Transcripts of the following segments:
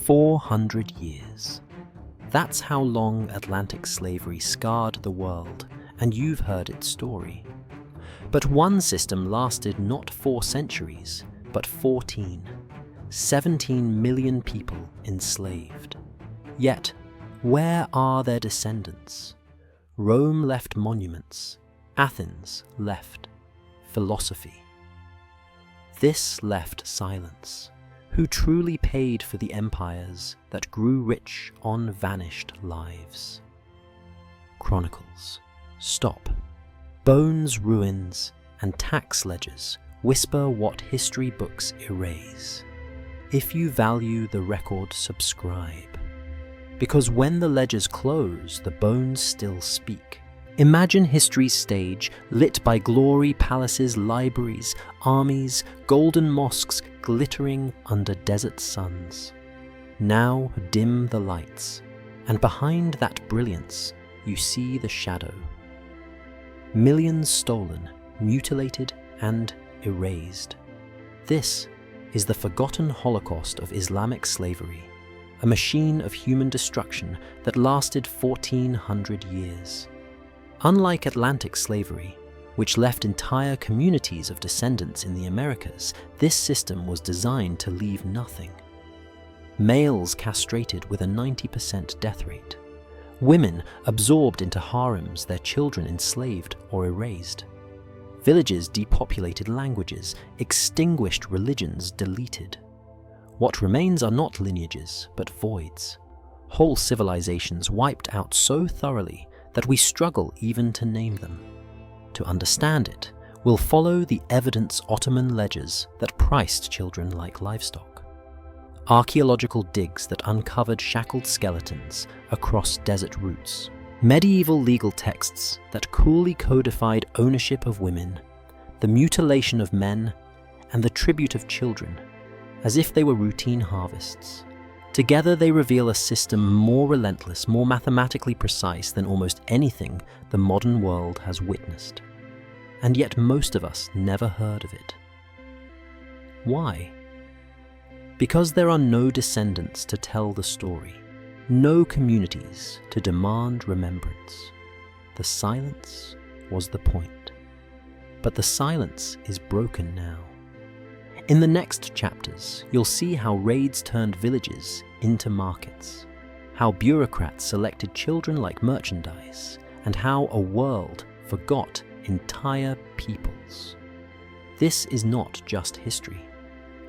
400 years. That's how long Atlantic slavery scarred the world, and you've heard its story. But one system lasted not 4 centuries, but 14. 17 million people enslaved. Yet, where are their descendants? Rome left monuments. Athens left philosophy. This left silence. Who truly paid for the empires that grew rich on vanished lives? Chronicles. Stop. Bones, ruins, and tax ledgers whisper what history books erase. If you value the record, subscribe. Because when the ledgers close, the bones still speak. Imagine history's stage lit by glory palaces, libraries, armies, golden mosques glittering under desert suns. Now dim the lights, and behind that brilliance you see the shadow. Millions stolen, mutilated, and erased. This is the forgotten holocaust of Islamic slavery, a machine of human destruction that lasted 1400 years. Unlike Atlantic slavery, which left entire communities of descendants in the Americas, this system was designed to leave nothing. Males castrated with a 90% death rate. Women absorbed into harems, their children enslaved or erased. Villages depopulated, languages extinguished, religions deleted. What remains are not lineages, but voids. Whole civilizations wiped out so thoroughly that we struggle even to name them. To understand it, we'll follow the evidence Ottoman ledgers that priced children like livestock. Archaeological digs that uncovered shackled skeletons across desert routes. Medieval legal texts that coolly codified ownership of women, the mutilation of men, and the tribute of children, as if they were routine harvests. Together they reveal a system more relentless, more mathematically precise than almost anything the modern world has witnessed. And yet most of us never heard of it. Why? Because there are no descendants to tell the story, no communities to demand remembrance. The silence was the point. But the silence is broken now. In the next chapters, you'll see how raids turned villages into markets, how bureaucrats selected children like merchandise, and how a world forgot entire peoples. This is not just history,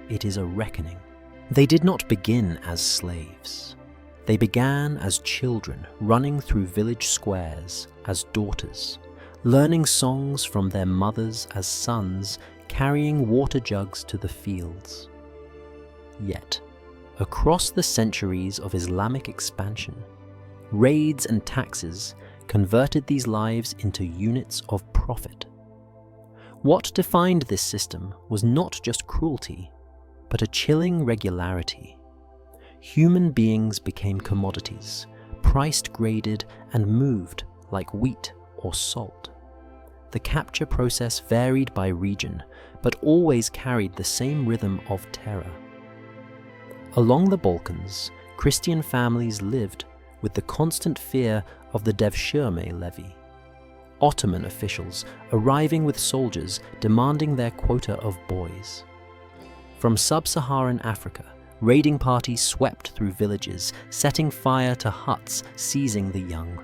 it is a reckoning. They did not begin as slaves. They began as children running through village squares, as daughters, learning songs from their mothers as sons, carrying water jugs to the fields. Yet, across the centuries of Islamic expansion, raids and taxes converted these lives into units of profit. What defined this system was not just cruelty, but a chilling regularity. Human beings became commodities, priced, graded, and moved like wheat or salt. The capture process varied by region, but always carried the same rhythm of terror. Along the Balkans, Christian families lived with the constant fear of the devshirme levy. Ottoman officials arriving with soldiers demanding their quota of boys. From sub-Saharan Africa, raiding parties swept through villages, setting fire to huts, seizing the young,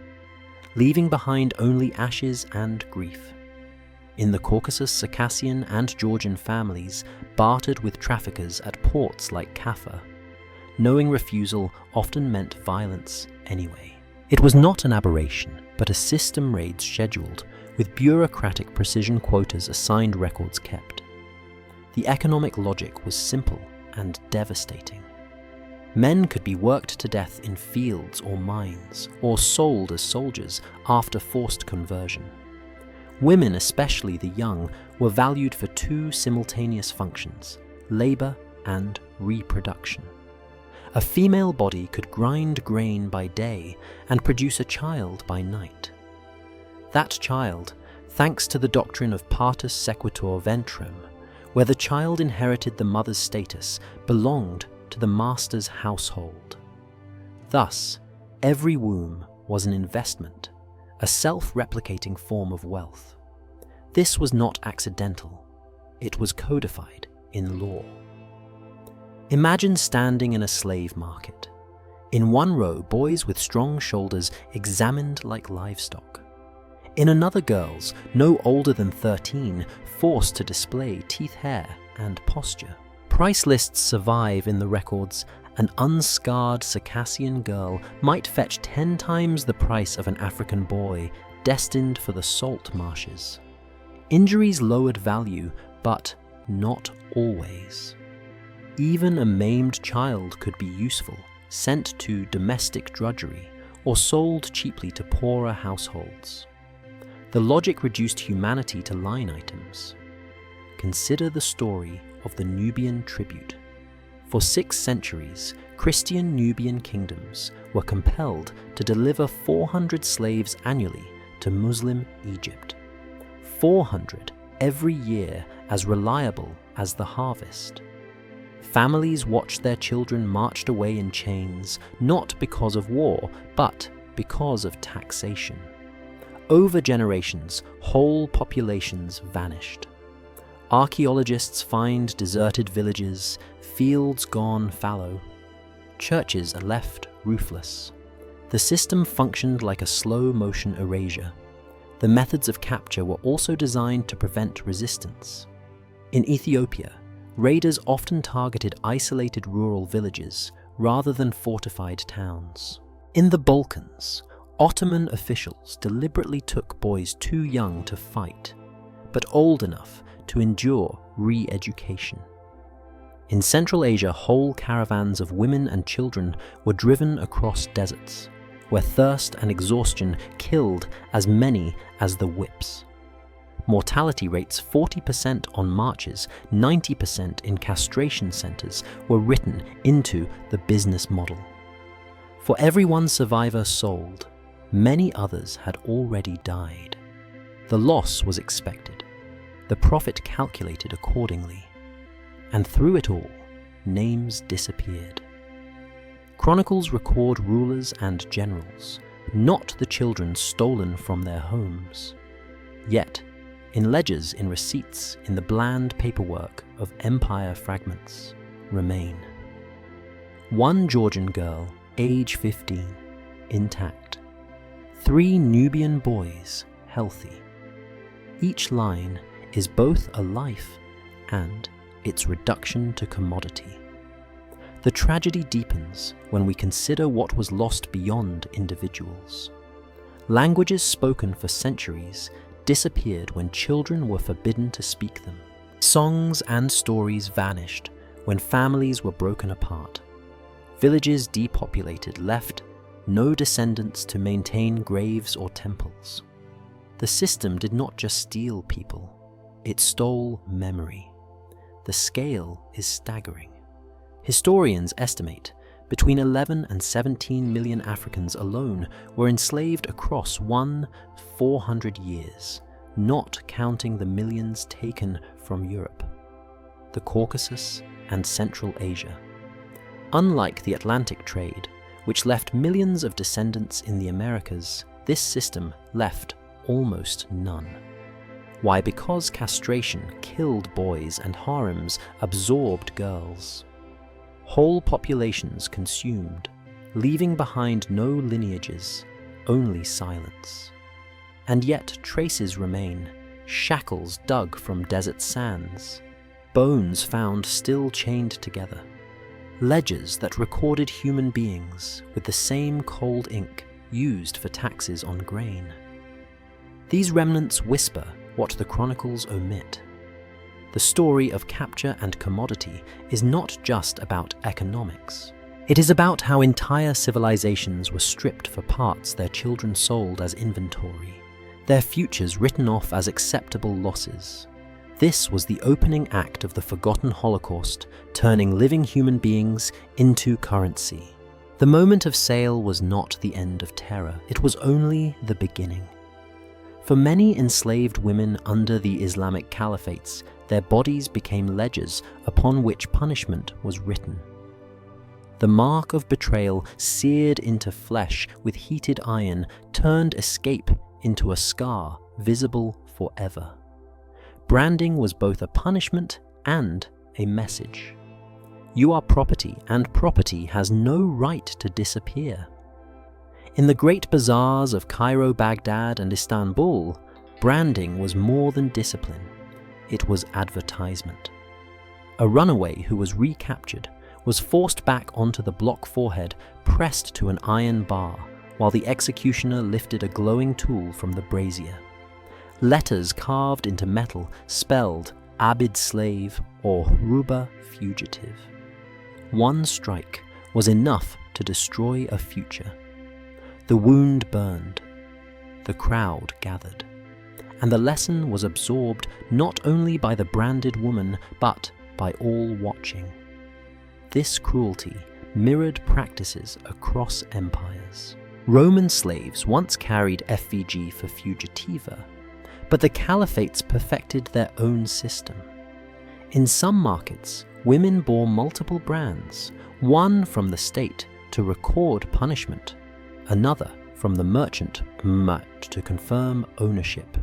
leaving behind only ashes and grief. In the Caucasus, Circassian and Georgian families bartered with traffickers at ports like Kaffa, knowing refusal often meant violence anyway. It was not an aberration, but a system raids scheduled, with bureaucratic precision quotas assigned, records kept. The economic logic was simple and devastating. Men could be worked to death in fields or mines, or sold as soldiers after forced conversion. Women, especially the young, were valued for 2 simultaneous functions: labor and reproduction. A female body could grind grain by day and produce a child by night. That child, thanks to the doctrine of partus sequitur ventrem, where the child inherited the mother's status, belonged to the master's household. Thus, every womb was an investment, a self-replicating form of wealth. This was not accidental. It was codified in law. Imagine standing in a slave market. In one row, boys with strong shoulders examined like livestock. In another, girls, no older than 13, forced to display teeth, hair, and posture. Price lists survive in the records. An unscarred Circassian girl might fetch 10 times the price of an African boy destined for the salt marshes. Injuries lowered value, but not always. Even a maimed child could be useful, sent to domestic drudgery, or sold cheaply to poorer households. The logic reduced humanity to line items. Consider the story of the Nubian tribute. For 6 centuries, Christian Nubian kingdoms were compelled to deliver 400 slaves annually to Muslim Egypt. 400 every year, as reliable as the harvest. Families watched their children marched away in chains, not because of war, but because of taxation. Over generations, whole populations vanished. Archaeologists find deserted villages, fields gone fallow. Churches are left roofless. The system functioned like a slow-motion erasure. The methods of capture were also designed to prevent resistance. In Ethiopia, raiders often targeted isolated rural villages rather than fortified towns. In the Balkans, Ottoman officials deliberately took boys too young to fight, but old enough to endure re-education. In Central Asia, whole caravans of women and children were driven across deserts, where thirst and exhaustion killed as many as the whips. Mortality rates 40% on marches, 90% in castration centers were written into the business model. For every one survivor sold, many others had already died. The loss was expected, the profit calculated accordingly, and through it all, names disappeared. Chronicles record rulers and generals, not the children stolen from their homes. Yet, in ledgers, in receipts, in the bland paperwork of empire fragments, remain. One Georgian girl, age 15, intact. 3 Nubian boys, healthy. Each line is both a life and its reduction to commodity. The tragedy deepens when we consider what was lost beyond individuals. Languages spoken for centuries disappeared when children were forbidden to speak them. Songs and stories vanished when families were broken apart. Villages depopulated, left no descendants to maintain graves or temples. The system did not just steal people, it stole memory. The scale is staggering. Historians estimate between 11 and 17 million Africans alone were enslaved across 400 years, not counting the millions taken from Europe, the Caucasus, and Central Asia. Unlike the Atlantic trade, which left millions of descendants in the Americas, this system left almost none. Why? Because castration killed boys and harems absorbed girls. Whole populations consumed, leaving behind no lineages, only silence. And yet traces remain, shackles dug from desert sands, bones found still chained together, ledgers that recorded human beings with the same cold ink used for taxes on grain. These remnants whisper what the chronicles omit. The story of capture and commodity is not just about economics. It is about how entire civilizations were stripped for parts their children sold as inventory, their futures written off as acceptable losses. This was the opening act of the forgotten Holocaust, turning living human beings into currency. The moment of sale was not the end of terror, it was only the beginning. For many enslaved women under the Islamic Caliphates, their bodies became ledgers upon which punishment was written. The mark of betrayal seared into flesh with heated iron turned escape into a scar visible forever. Branding was both a punishment and a message. You are property, and property has no right to disappear. In the great bazaars of Cairo, Baghdad, and Istanbul, branding was more than discipline. It was advertisement. A runaway who was recaptured was forced back onto the block forehead, pressed to an iron bar, while the executioner lifted a glowing tool from the brazier. Letters carved into metal spelled Abid slave or Ruba fugitive. One strike was enough to destroy a future. The wound burned. The crowd gathered. And the lesson was absorbed not only by the branded woman, but by all watching. This cruelty mirrored practices across empires. Roman slaves once carried FVG for fugitiva, but the caliphates perfected their own system. In some markets, women bore multiple brands, one from the state to record punishment, another from the merchant to confirm ownership.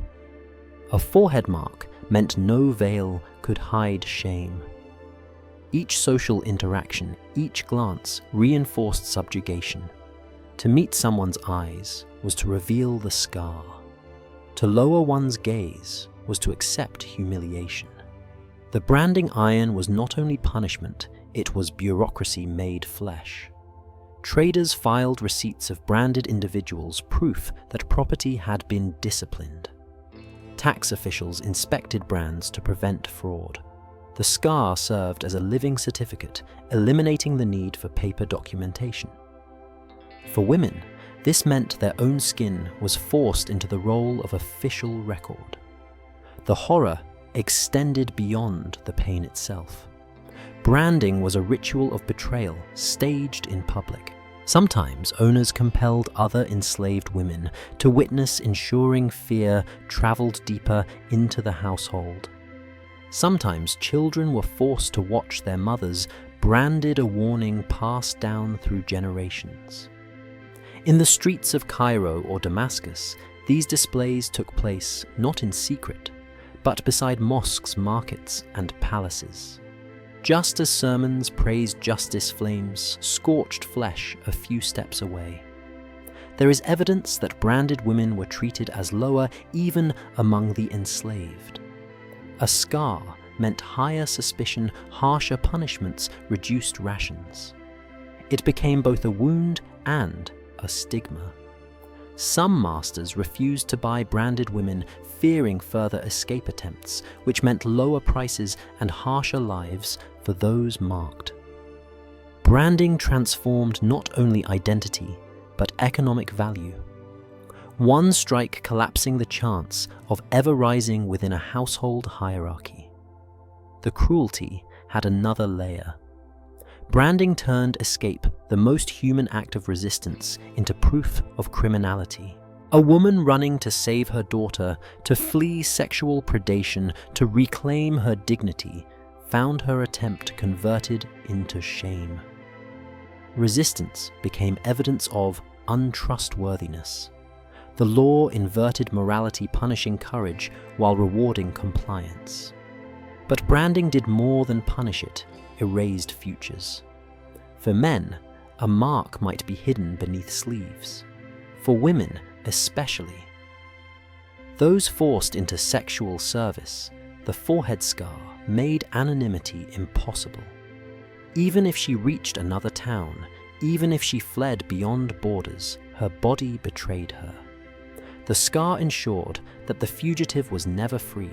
A forehead mark meant no veil could hide shame. Each social interaction, each glance reinforced subjugation. To meet someone's eyes was to reveal the scar. To lower one's gaze was to accept humiliation. The branding iron was not only punishment, it was bureaucracy made flesh. Traders filed receipts of branded individuals, proof that property had been disciplined. Tax officials inspected brands to prevent fraud. The scar served as a living certificate, eliminating the need for paper documentation. For women, this meant their own skin was forced into the role of official record. The horror extended beyond the pain itself. Branding was a ritual of betrayal staged in public. Sometimes owners compelled other enslaved women to witness, ensuring fear traveled deeper into the household. Sometimes children were forced to watch their mothers, branded, a warning passed down through generations. In the streets of Cairo or Damascus, these displays took place not in secret, but beside mosques, markets, and palaces. Just as sermons praised justice, flames scorched flesh a few steps away. There is evidence that branded women were treated as lower even among the enslaved. A scar meant higher suspicion, harsher punishments, reduced rations. It became both a wound and a stigma. Some masters refused to buy branded women, fearing further escape attempts, which meant lower prices and harsher lives for those marked. Branding transformed not only identity, but economic value. One strike collapsing the chance of ever rising within a household hierarchy. The cruelty had another layer. Branding turned escape, the most human act of resistance, into proof of criminality. A woman running to save her daughter, to flee sexual predation, to reclaim her dignity, found her attempt converted into shame. Resistance became evidence of untrustworthiness. The law inverted morality, punishing courage while rewarding compliance. But branding did more than punish it, erased futures. For men, a mark might be hidden beneath sleeves. For women, especially. Those forced into sexual service, the forehead scar made anonymity impossible. Even if she reached another town, even if she fled beyond borders, her body betrayed her. The scar ensured that the fugitive was never free.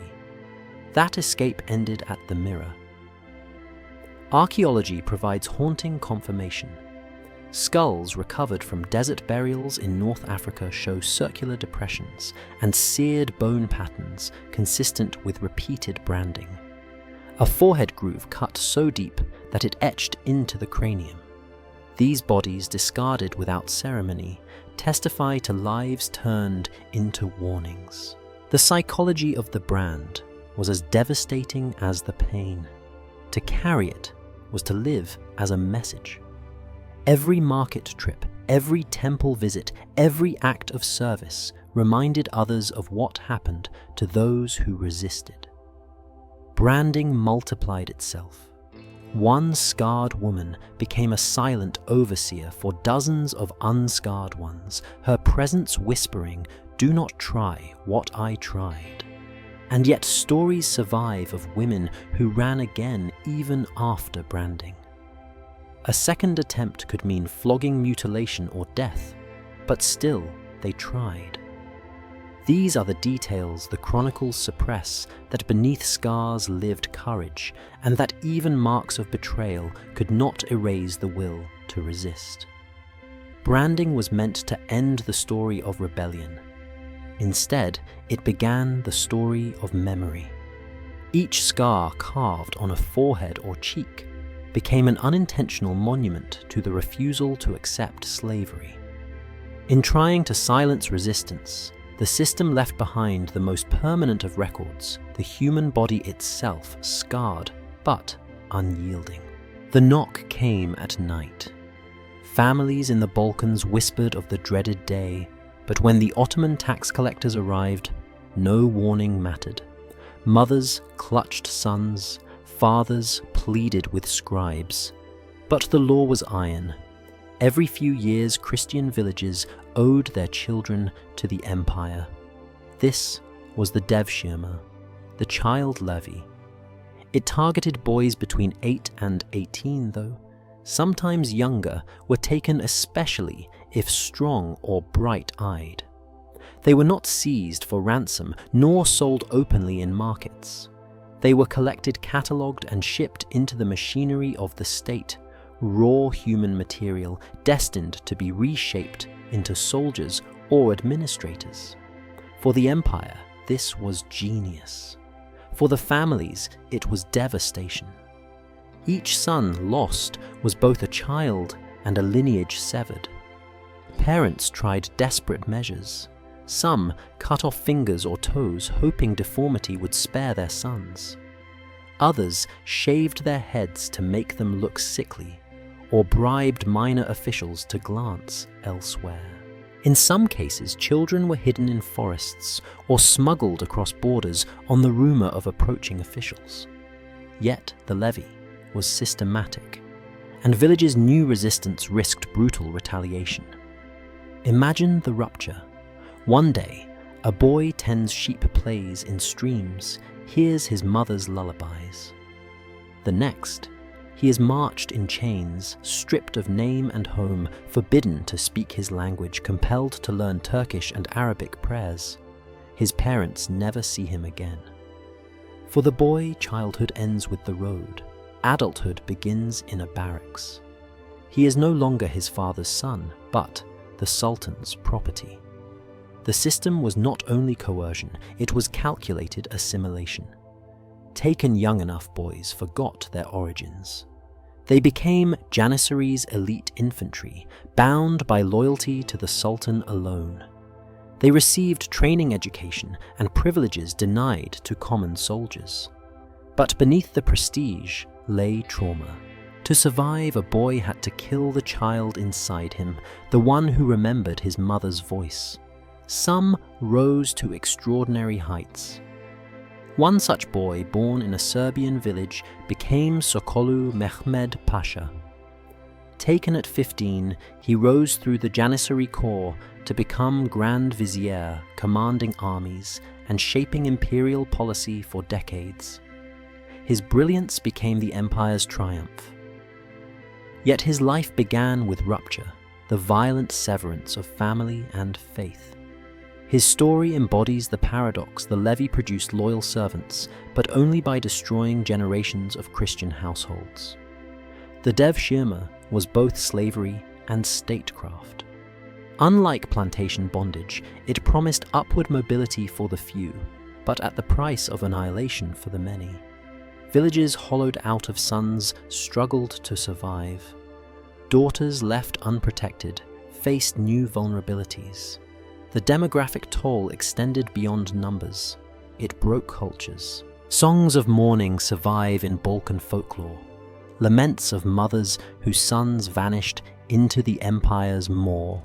That escape ended at the mirror. Archaeology provides haunting confirmation. Skulls recovered from desert burials in North Africa show circular depressions and seared bone patterns consistent with repeated branding. A forehead groove cut so deep that it etched into the cranium. These bodies, discarded without ceremony, testify to lives turned into warnings. The psychology of the brand was as devastating as the pain. To carry it was to live as a message. Every market trip, every temple visit, every act of service reminded others of what happened to those who resisted. Branding multiplied itself. One scarred woman became a silent overseer for dozens of unscarred ones, her presence whispering, "Do not try what I tried." And yet stories survive of women who ran again even after branding. A second attempt could mean flogging, mutilation, or death, but still they tried. These are the details the chronicles suppress, that beneath scars lived courage, and that even marks of betrayal could not erase the will to resist. Branding was meant to end the story of rebellion. Instead, it began the story of memory. Each scar carved on a forehead or cheek became an unintentional monument to the refusal to accept slavery. In trying to silence resistance, the system left behind the most permanent of records, the human body itself, scarred but unyielding. The knock came at night. Families in the Balkans whispered of the dreaded day, but when the Ottoman tax collectors arrived, no warning mattered. Mothers clutched sons, fathers pleaded with scribes. But the law was iron. Every few years, Christian villages owed their children to the empire. This was the devshirme, the child levy. It targeted boys between 8 and 18, though. Sometimes younger were taken especially if strong or bright-eyed. They were not seized for ransom, nor sold openly in markets. They were collected, catalogued, and shipped into the machinery of the state, raw human material destined to be reshaped into soldiers or administrators. For the empire, this was genius. For the families, it was devastation. Each son lost was both a child and a lineage severed. Parents tried desperate measures. Some cut off fingers or toes, hoping deformity would spare their sons. Others shaved their heads to make them look sickly, or bribed minor officials to glance elsewhere. In some cases, children were hidden in forests or smuggled across borders on the rumor of approaching officials. Yet the levy was systematic, and villages' new resistance risked brutal retaliation. Imagine the rupture. One day, a boy tends sheep plays in streams, hears his mother's lullabies. The next, he is marched in chains, stripped of name and home, forbidden to speak his language, compelled to learn Turkish and Arabic prayers. His parents never see him again. For the boy, childhood ends with the road. Adulthood begins in a barracks. He is no longer his father's son, but the Sultan's property. The system was not only coercion, it was calculated assimilation. Taken young enough, boys forgot their origins. They became Janissaries' elite infantry, bound by loyalty to the Sultan alone. They received training education and privileges denied to common soldiers. But beneath the prestige lay trauma. To survive, a boy had to kill the child inside him, the one who remembered his mother's voice. Some rose to extraordinary heights. One such boy, born in a Serbian village, became Sokolu Mehmed Pasha. Taken at 15, he rose through the Janissary Corps to become Grand Vizier, commanding armies and shaping imperial policy for decades. His brilliance became the empire's triumph. Yet his life began with rupture, the violent severance of family and faith. His story embodies the paradox: the levy produced loyal servants, but only by destroying generations of Christian households. The devshirme was both slavery and statecraft. Unlike plantation bondage, it promised upward mobility for the few, but at the price of annihilation for the many. Villages hollowed out of sons struggled to survive. Daughters left unprotected faced new vulnerabilities. The demographic toll extended beyond numbers. It broke cultures. Songs of mourning survive in Balkan folklore. Laments of mothers whose sons vanished into the empire's maw.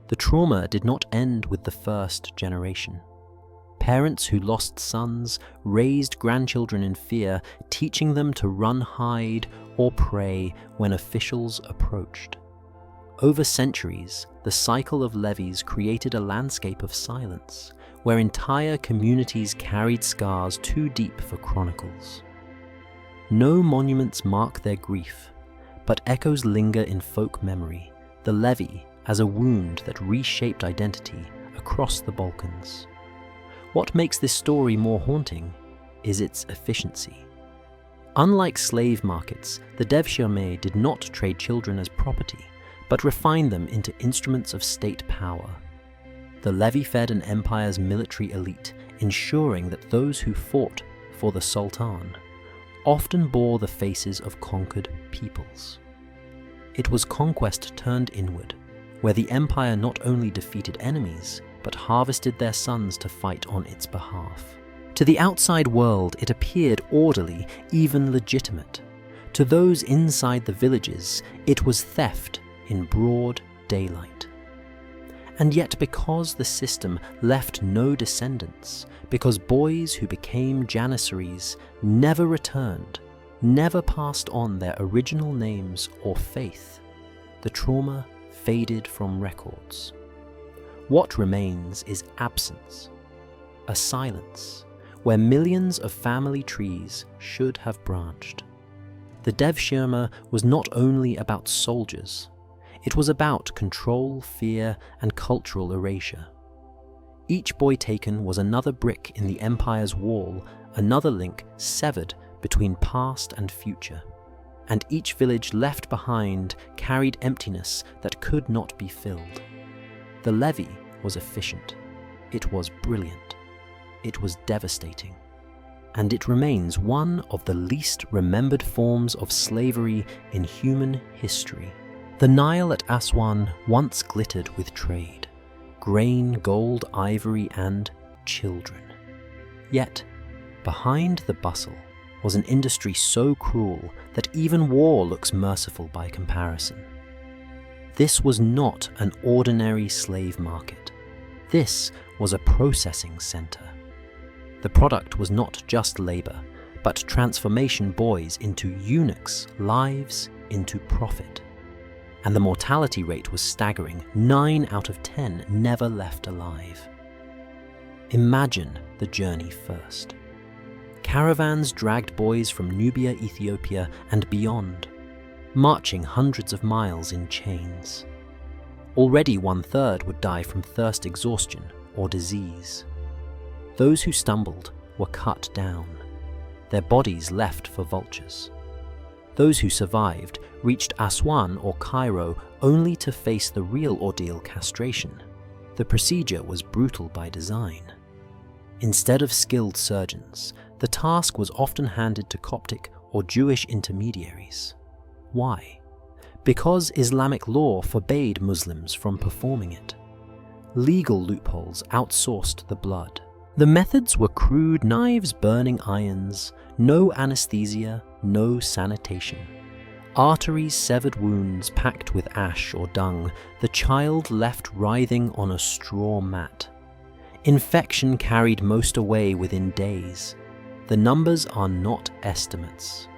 The trauma did not end with the first generation. Parents who lost sons raised grandchildren in fear, teaching them to run, hide, or pray when officials approached. Over centuries, the cycle of levies created a landscape of silence, where entire communities carried scars too deep for chronicles. No monuments mark their grief, but echoes linger in folk memory, the levy as a wound that reshaped identity across the Balkans. What makes this story more haunting is its efficiency. Unlike slave markets, the devshirme did not trade children as property, but refined them into instruments of state power. The levy fed an empire's military elite, ensuring that those who fought for the Sultan often bore the faces of conquered peoples. It was conquest turned inward, where the empire not only defeated enemies, but harvested their sons to fight on its behalf. To the outside world, it appeared orderly, even legitimate. To those inside the villages, it was theft in broad daylight. And yet, because the system left no descendants, because boys who became janissaries never returned, never passed on their original names or faith, the trauma faded from records. What remains is absence, a silence where millions of family trees should have branched. The devshirme was not only about soldiers, it was about control, fear, and cultural erasure. Each boy taken was another brick in the empire's wall, another link severed between past and future. And each village left behind carried emptiness that could not be filled. The levy was efficient. It was brilliant. It was devastating. And it remains one of the least remembered forms of slavery in human history. The Nile at Aswan once glittered with trade, grain, gold, ivory, and children. Yet, behind the bustle was an industry so cruel that even war looks merciful by comparison. This was not an ordinary slave market. This was a processing center. The product was not just labor, but transformation boys into eunuchs, lives into profit. And the mortality rate was staggering. 9 out of 10 never left alive. Imagine the journey first. Caravans dragged boys from Nubia, Ethiopia, and beyond, marching hundreds of miles in chains. Already 1/3 would die from thirst exhaustion or disease. Those who stumbled were cut down, their bodies left for vultures. Those who survived reached Aswan or Cairo only to face the real ordeal, castration. The procedure was brutal by design. Instead of skilled surgeons, the task was often handed to Coptic or Jewish intermediaries. Why? Because Islamic law forbade Muslims from performing it. Legal loopholes outsourced the blood. The methods were crude: knives, burning irons, no anesthesia, no sanitation. Arteries, severed wounds packed with ash or dung, the child left writhing on a straw mat. Infection carried most away within days. The numbers are not estimates.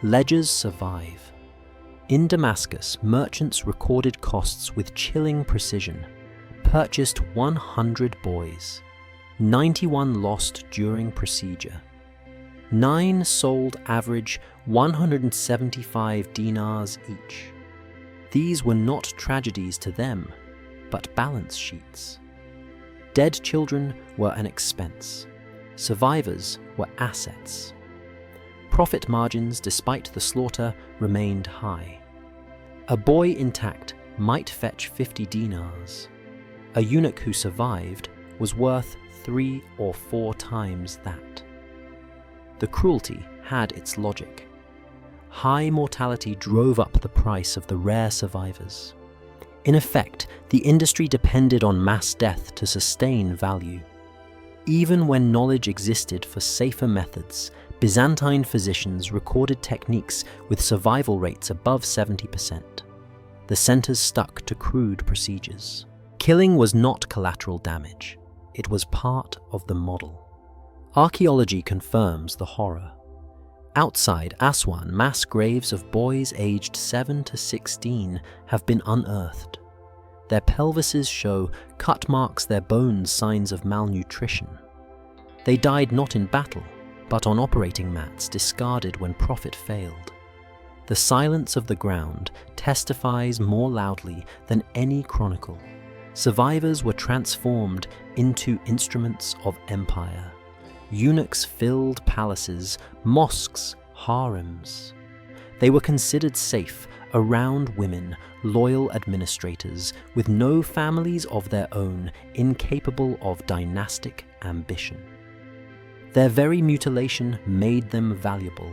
Ledgers survive. In Damascus, merchants recorded costs with chilling precision. Purchased 100 boys. 91 lost during procedure. 9 sold average 175 dinars each. These were not tragedies to them, but balance sheets. Dead children were an expense. Survivors were assets. Profit margins, despite the slaughter, remained high. A boy intact might fetch 50 dinars. A eunuch who survived was worth 3 or 4 times that. The cruelty had its logic. High mortality drove up the price of the rare survivors. In effect, the industry depended on mass death to sustain value. Even when knowledge existed for safer methods, Byzantine physicians recorded techniques with survival rates above 70%. The the centers stuck to crude procedures. Killing was not collateral damage. It was part of the model. Archaeology confirms the horror. Outside Aswan, mass graves of boys aged 7 to 16 have been unearthed. Their pelvises show cut marks, their bones signs of malnutrition. They died not in battle, but on operating mats discarded when profit failed. The silence of the ground testifies more loudly than any chronicle. Survivors were transformed into instruments of empire. Eunuchs filled palaces, mosques, harems. They were considered safe around women, loyal administrators with no families of their own, incapable of dynastic ambition. Their very mutilation made them valuable.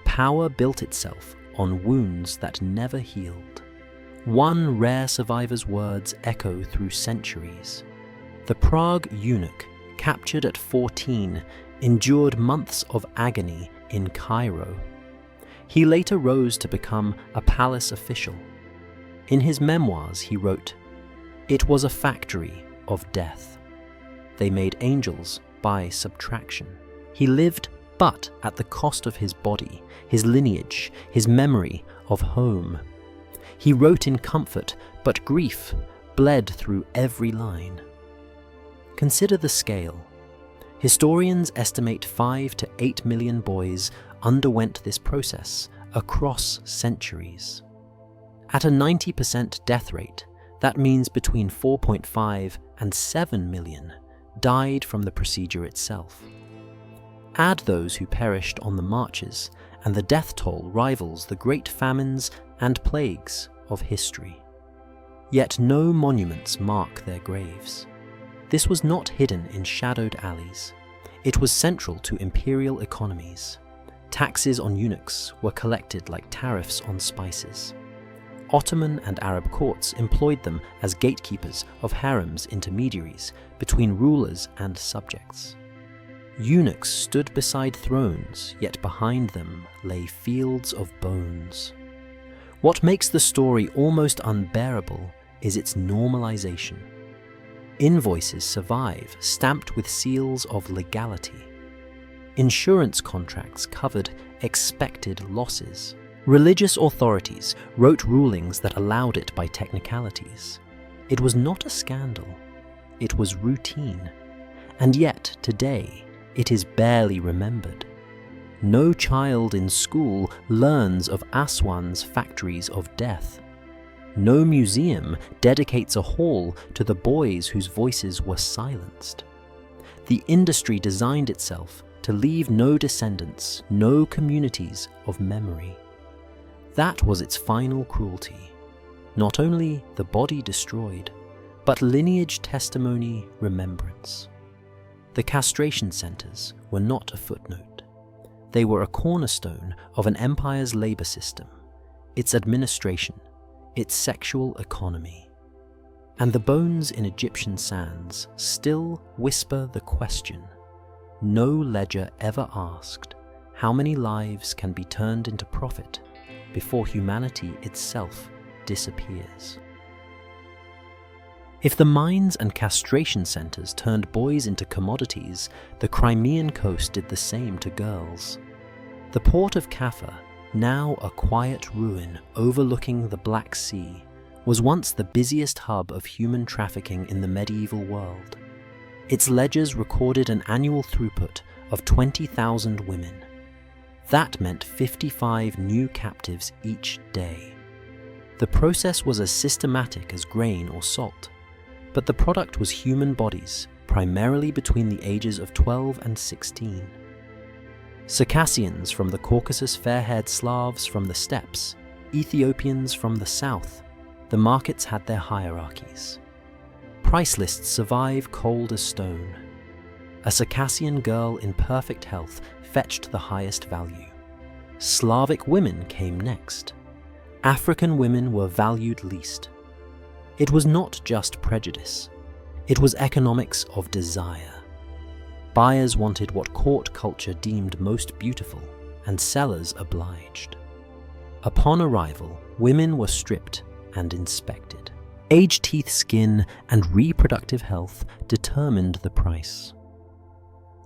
Power built itself on wounds that never healed. One rare survivor's words echo through centuries. The Prague eunuch, captured at 14, endured months of agony in Cairo. He later rose to become a palace official. In his memoirs he wrote, "It was a factory of death. They made angels by subtraction." He lived, but at the cost of his body, his lineage, his memory of home. He wrote in comfort, but grief bled through every line. Consider the scale. Historians estimate 5 to 8 million boys underwent this process across centuries. At a 90% death rate, that means between 4.5 and 7 million died from the procedure itself. Add those who perished on the marches, and the death toll rivals the great famines and plagues of history. Yet no monuments mark their graves. This was not hidden in shadowed alleys. It was central to imperial economies. Taxes on eunuchs were collected like tariffs on spices. Ottoman and Arab courts employed them as gatekeepers of harems, intermediaries between rulers and subjects. Eunuchs stood beside thrones, yet behind them lay fields of bones. What makes the story almost unbearable is its normalization. Invoices survive, stamped with seals of legality. Insurance contracts covered expected losses. Religious authorities wrote rulings that allowed it by technicalities. It was not a scandal. It was routine. And yet, today, it is barely remembered. No child in school learns of Aswan's factories of death. No museum dedicates a hall to the boys whose voices were silenced. The industry designed itself to leave no descendants, no communities of memory. That was its final cruelty. Not only the body destroyed, but lineage, testimony, remembrance. The castration centers were not a footnote. They were a cornerstone of an empire's labor system, its administration, its sexual economy. And the bones in Egyptian sands still whisper the question. No ledger ever asked, how many lives can be turned into profit before humanity itself disappears? If the mines and castration centers turned boys into commodities, the Crimean coast did the same to girls. The port of Kaffa, now a quiet ruin overlooking the Black Sea, was once the busiest hub of human trafficking in the medieval world. Its ledgers recorded an annual throughput of 20,000 women. That meant 55 new captives each day. The process was as systematic as grain or salt, but the product was human bodies, primarily between the ages of 12 and 16. Circassians from the Caucasus, fair-haired Slavs from the steppes, Ethiopians from the south. The markets had their hierarchies. Price lists survive cold as stone. A Circassian girl in perfect health fetched the highest value. Slavic women came next. African women were valued least. It was not just prejudice. It was economics of desire. Buyers wanted what court culture deemed most beautiful, and sellers obliged. Upon arrival, women were stripped and inspected. Age, teeth, skin, and reproductive health determined the price.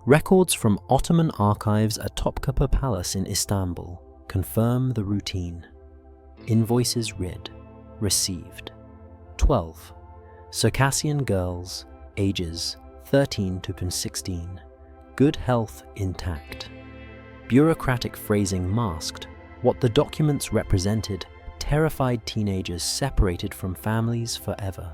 Records from Ottoman archives at Topkapı Palace in Istanbul confirm the routine. Invoices read, received. 12. Circassian girls, ages 13 to 16. Good health intact. Bureaucratic phrasing masked what the documents represented: terrified teenagers separated from families forever.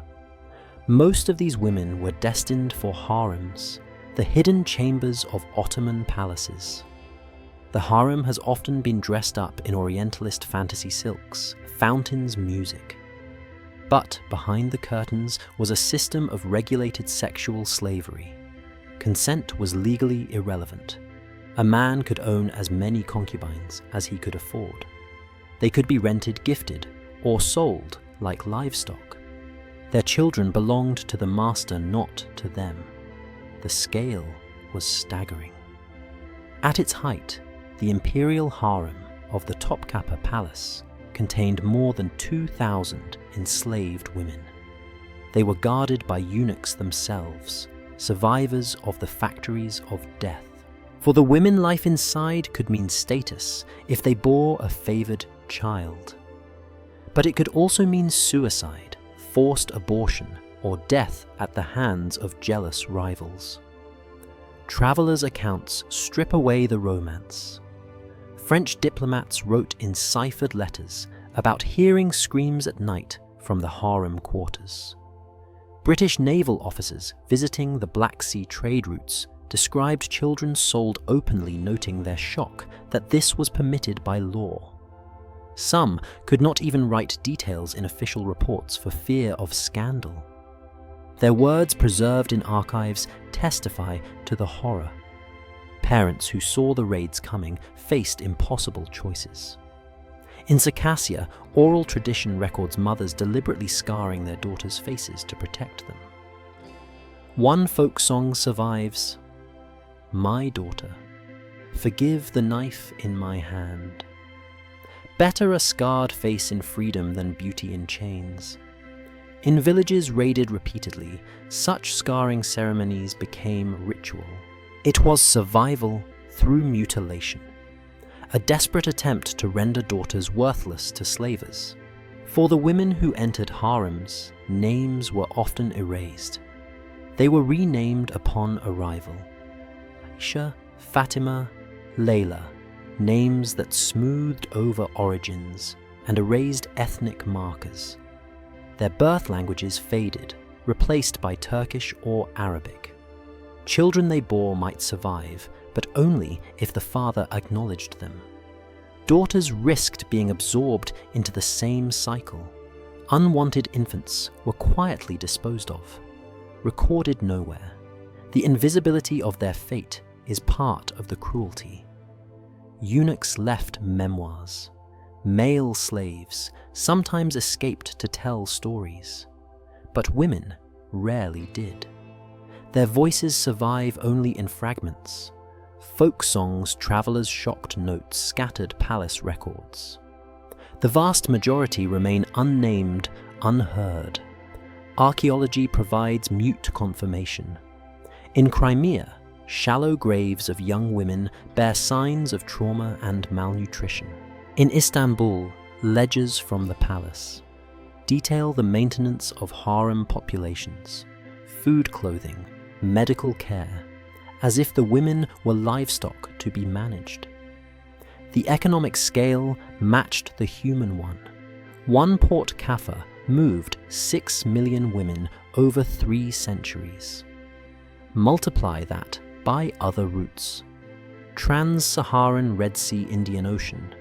Most of these women were destined for harems, the hidden chambers of Ottoman palaces. The harem has often been dressed up in Orientalist fantasy silks, fountains, music. But behind the curtains was a system of regulated sexual slavery. Consent was legally irrelevant. A man could own as many concubines as he could afford. They could be rented, gifted, or sold like livestock. Their children belonged to the master, not to them. The scale was staggering. At its height, the imperial harem of the Topkapı Palace contained more than 2,000 enslaved women. They were guarded by eunuchs themselves, survivors of the factories of death. For the women, life inside could mean status if they bore a favored child. But it could also mean suicide, forced abortion, or death at the hands of jealous rivals. Travelers' accounts strip away the romance. French diplomats wrote in ciphered letters about hearing screams at night from the harem quarters. British naval officers visiting the Black Sea trade routes described children sold openly, noting their shock that this was permitted by law. Some could not even write details in official reports for fear of scandal. Their words, preserved in archives, testify to the horror. Parents who saw the raids coming faced impossible choices. In Circassia, oral tradition records mothers deliberately scarring their daughters' faces to protect them. One folk song survives: "My daughter, forgive the knife in my hand." Better a scarred face in freedom than beauty in chains. In villages raided repeatedly, such scarring ceremonies became ritual. It was survival through mutilation, a desperate attempt to render daughters worthless to slavers. For the women who entered harems, names were often erased. They were renamed upon arrival. Aisha, Fatima, Layla, names that smoothed over origins and erased ethnic markers. Their birth languages faded, replaced by Turkish or Arabic. Children they bore might survive, but only if the father acknowledged them. Daughters risked being absorbed into the same cycle. Unwanted infants were quietly disposed of, recorded nowhere. The invisibility of their fate is part of the cruelty. Eunuchs left memoirs. Male slaves sometimes escaped to tell stories, but women rarely did. Their voices survive only in fragments. Folk songs, travelers' shocked notes, scattered palace records. The vast majority remain unnamed, unheard. Archaeology provides mute confirmation. In Crimea, shallow graves of young women bear signs of trauma and malnutrition. In Istanbul, ledgers from the palace detail the maintenance of harem populations, food, clothing, medical care, as if the women were livestock to be managed. The economic scale matched the human one. One Port Kaffa moved 6 million women over 3 centuries. Multiply that by other routes. Trans-Saharan Red Sea Indian Ocean,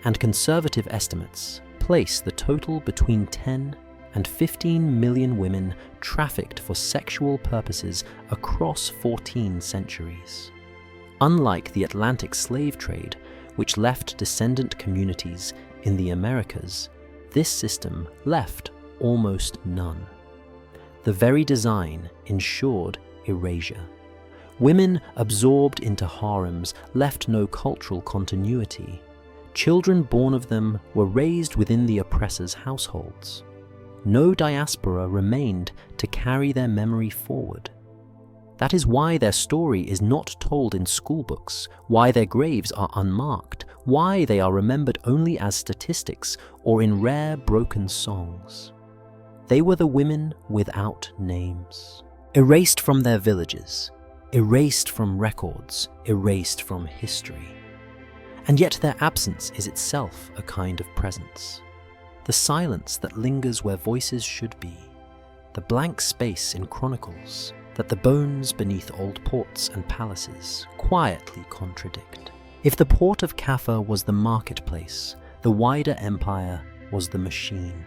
and conservative estimates place the total between 10 and 15 million women trafficked for sexual purposes across 14 centuries. Unlike the Atlantic slave trade, which left descendant communities in the Americas, this system left almost none. The very design ensured erasure. Women absorbed into harems left no cultural continuity. Children born of them were raised within the oppressor's households. no diaspora remained to carry their memory forward. That is why their story is not told in schoolbooks, why their graves are unmarked, why they are remembered only as statistics or in rare broken songs. They were the women without names, erased from their villages, erased from records, erased from history. And yet their absence is itself a kind of presence. The silence that lingers where voices should be, the blank space in chronicles that the bones beneath old ports and palaces quietly contradict. If the port of Kaffa was the marketplace, the wider empire was the machine.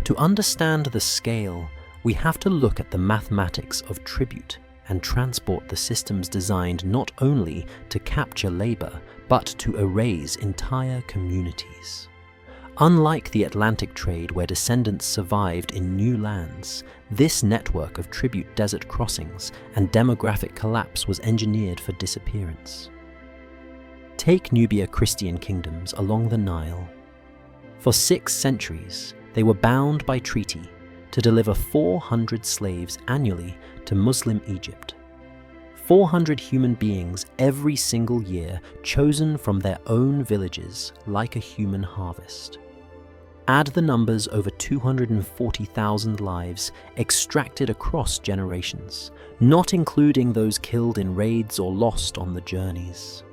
To understand the scale, we have to look at the mathematics of tribute and transport the systems designed not only to capture labor, but to erase entire communities. Unlike the Atlantic trade where descendants survived in new lands, this network of tribute desert crossings and demographic collapse was engineered for disappearance. Take Nubia Christian kingdoms along the Nile. For 6 centuries, they were bound by treaty to deliver 400 slaves annually to Muslim Egypt. 400 human beings every single year chosen from their own villages like a human harvest. Add the numbers over 240,000 lives extracted across generations, not including those killed in raids or lost on the journeys.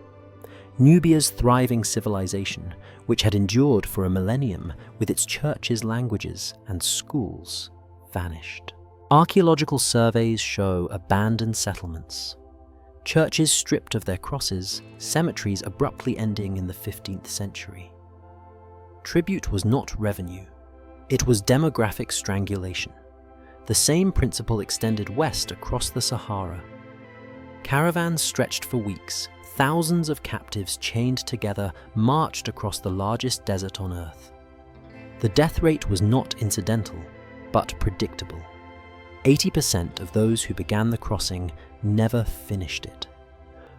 Nubia's thriving civilization, which had endured for a millennium with its churches, languages, and schools, vanished. Archaeological surveys show abandoned settlements, churches stripped of their crosses, cemeteries abruptly ending in the 15th century. Tribute was not revenue, it was demographic strangulation. The same principle extended west across the Sahara. Caravans stretched for weeks, thousands of captives chained together marched across the largest desert on earth. The death rate was not incidental, but predictable. 80% of those who began the crossing never finished it.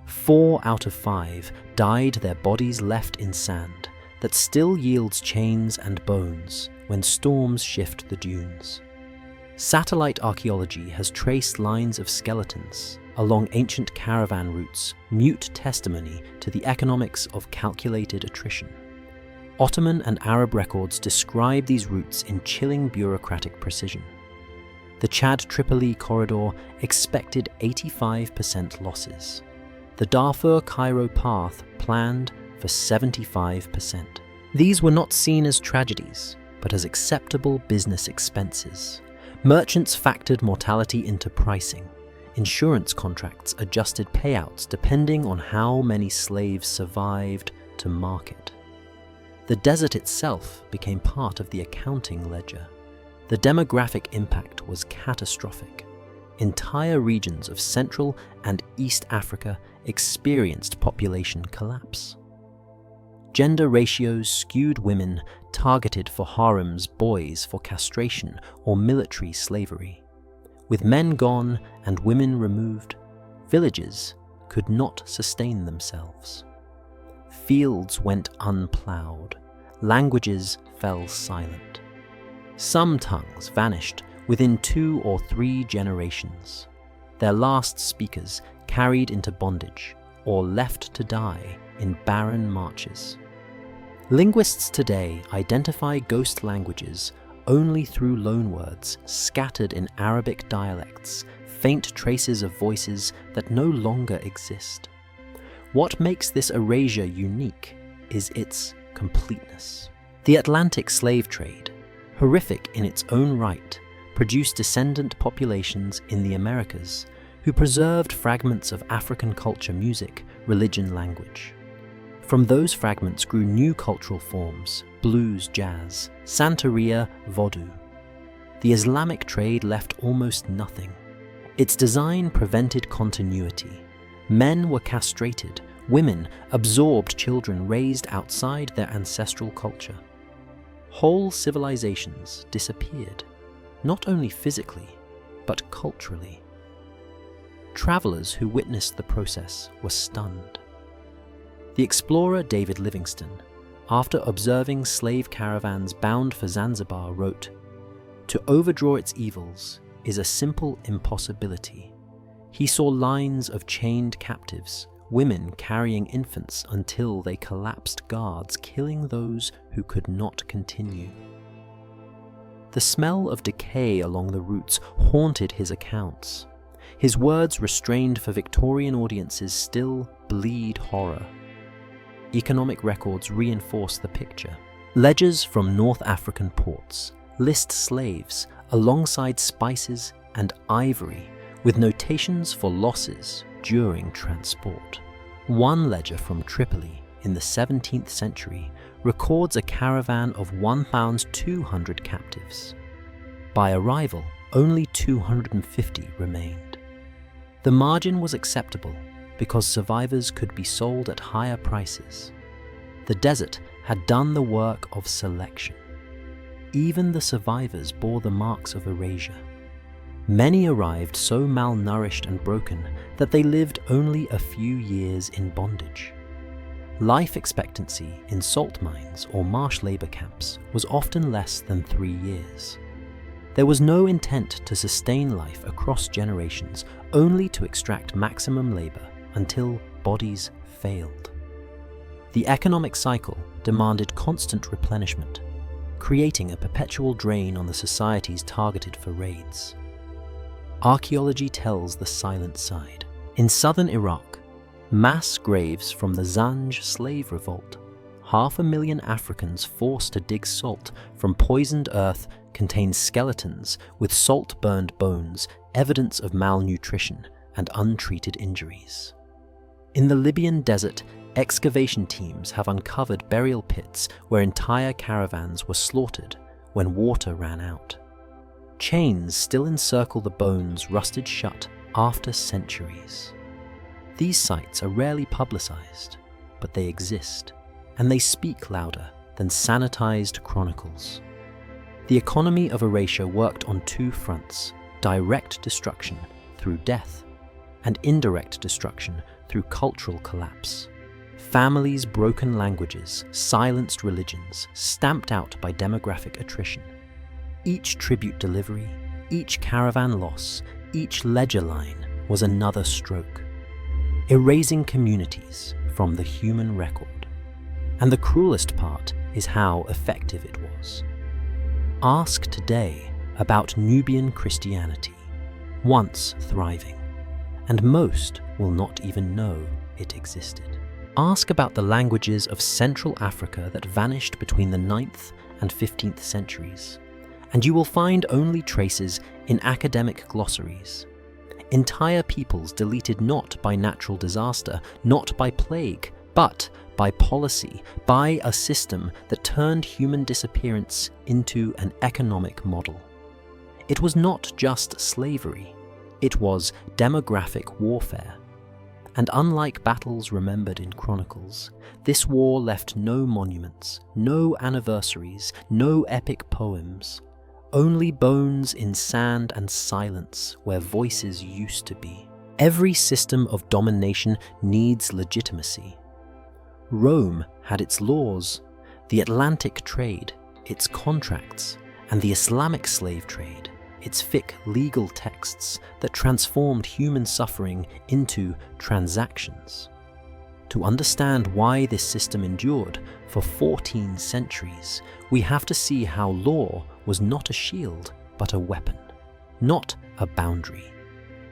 4 out of 5 died, their bodies left in sand that still yields chains and bones when storms shift the dunes. Satellite archaeology has traced lines of skeletons along ancient caravan routes, mute testimony to the economics of calculated attrition. Ottoman and Arab records describe these routes in chilling bureaucratic precision. The Chad-Tripoli corridor expected 85% losses. The Darfur-Cairo path planned for 75%. These were not seen as tragedies, but as acceptable business expenses. Merchants factored mortality into pricing. Insurance contracts adjusted payouts depending on how many slaves survived to market. The desert itself became part of the accounting ledger. The demographic impact was catastrophic. Entire regions of Central and East Africa experienced population collapse. Gender ratios skewed women targeted for harems, boys for castration or military slavery. With men gone and women removed, villages could not sustain themselves. Fields went unplowed, languages fell silent. Some tongues vanished within 2 or 3 generations, their last speakers carried into bondage or left to die in barren marches. Linguists today identify ghost languages only through loanwords scattered in Arabic dialects, faint traces of voices that no longer exist. What makes this erasure unique is its completeness. The Atlantic slave trade, horrific in its own right, produced descendant populations in the Americas who preserved fragments of African culture, music, religion, language. From those fragments grew new cultural forms: blues, jazz, Santeria, Vodou. The Islamic trade left almost nothing. Its design prevented continuity. Men were castrated, women absorbed children raised outside their ancestral culture. Whole civilizations disappeared, not only physically, but culturally. Travelers who witnessed the process were stunned. The explorer David Livingstone, after observing slave caravans bound for Zanzibar, wrote, To overdraw its evils is a simple impossibility. He saw lines of chained captives, women carrying infants until they collapsed guards, killing those who could not continue. The smell of decay along the routes haunted his accounts. His words, restrained for Victorian audiences, still bleed horror. Economic records reinforce the picture. Ledgers from North African ports list slaves alongside spices and ivory, with notations for losses during transport. One ledger from Tripoli in the 17th century records a caravan of 1,200 captives. By arrival, only 250 remained. The margin was acceptable because survivors could be sold at higher prices. The desert had done the work of selection. Even the survivors bore the marks of erasure. Many arrived so malnourished and broken that they lived only a few years in bondage. Life expectancy in salt mines or marsh labor camps was often less than 3 years. There was no intent to sustain life across generations, only to extract maximum labor until bodies failed. The economic cycle demanded constant replenishment, creating a perpetual drain on the societies targeted for raids. Archaeology tells the silent side. In southern Iraq, mass graves from the Zanj slave revolt, 500,000 Africans forced to dig salt from poisoned earth contain skeletons with salt-burned bones, evidence of malnutrition and untreated injuries. In the Libyan desert, excavation teams have uncovered burial pits where entire caravans were slaughtered when water ran out. Chains still encircle the bones rusted shut after centuries. These sites are rarely publicized, but they exist, and they speak louder than sanitized chronicles. The economy of erasure worked on 2 fronts: direct destruction through death, and indirect destruction through cultural collapse. Families, broken languages, silenced religions, stamped out by demographic attrition. Each tribute delivery, each caravan loss, each ledger line was another stroke, erasing communities from the human record. And the cruelest part is how effective it was. Ask today about Nubian Christianity, once thriving, and most will not even know it existed. Ask about the languages of Central Africa that vanished between the 9th and 15th centuries, and you will find only traces in academic glossaries. Entire peoples deleted not by natural disaster, not by plague, but by policy, by a system that turned human disappearance into an economic model. It was not just slavery, it was demographic warfare. And unlike battles remembered in chronicles, this war left no monuments, no anniversaries, no epic poems. Only bones in sand and silence where voices used to be. Every system of domination needs legitimacy. Rome had its laws, the Atlantic trade, its contracts, and the Islamic slave trade, its fiqh legal texts that transformed human suffering into transactions. To understand why this system endured for 14 centuries, we have to see how law was not a shield, but a weapon, not a boundary,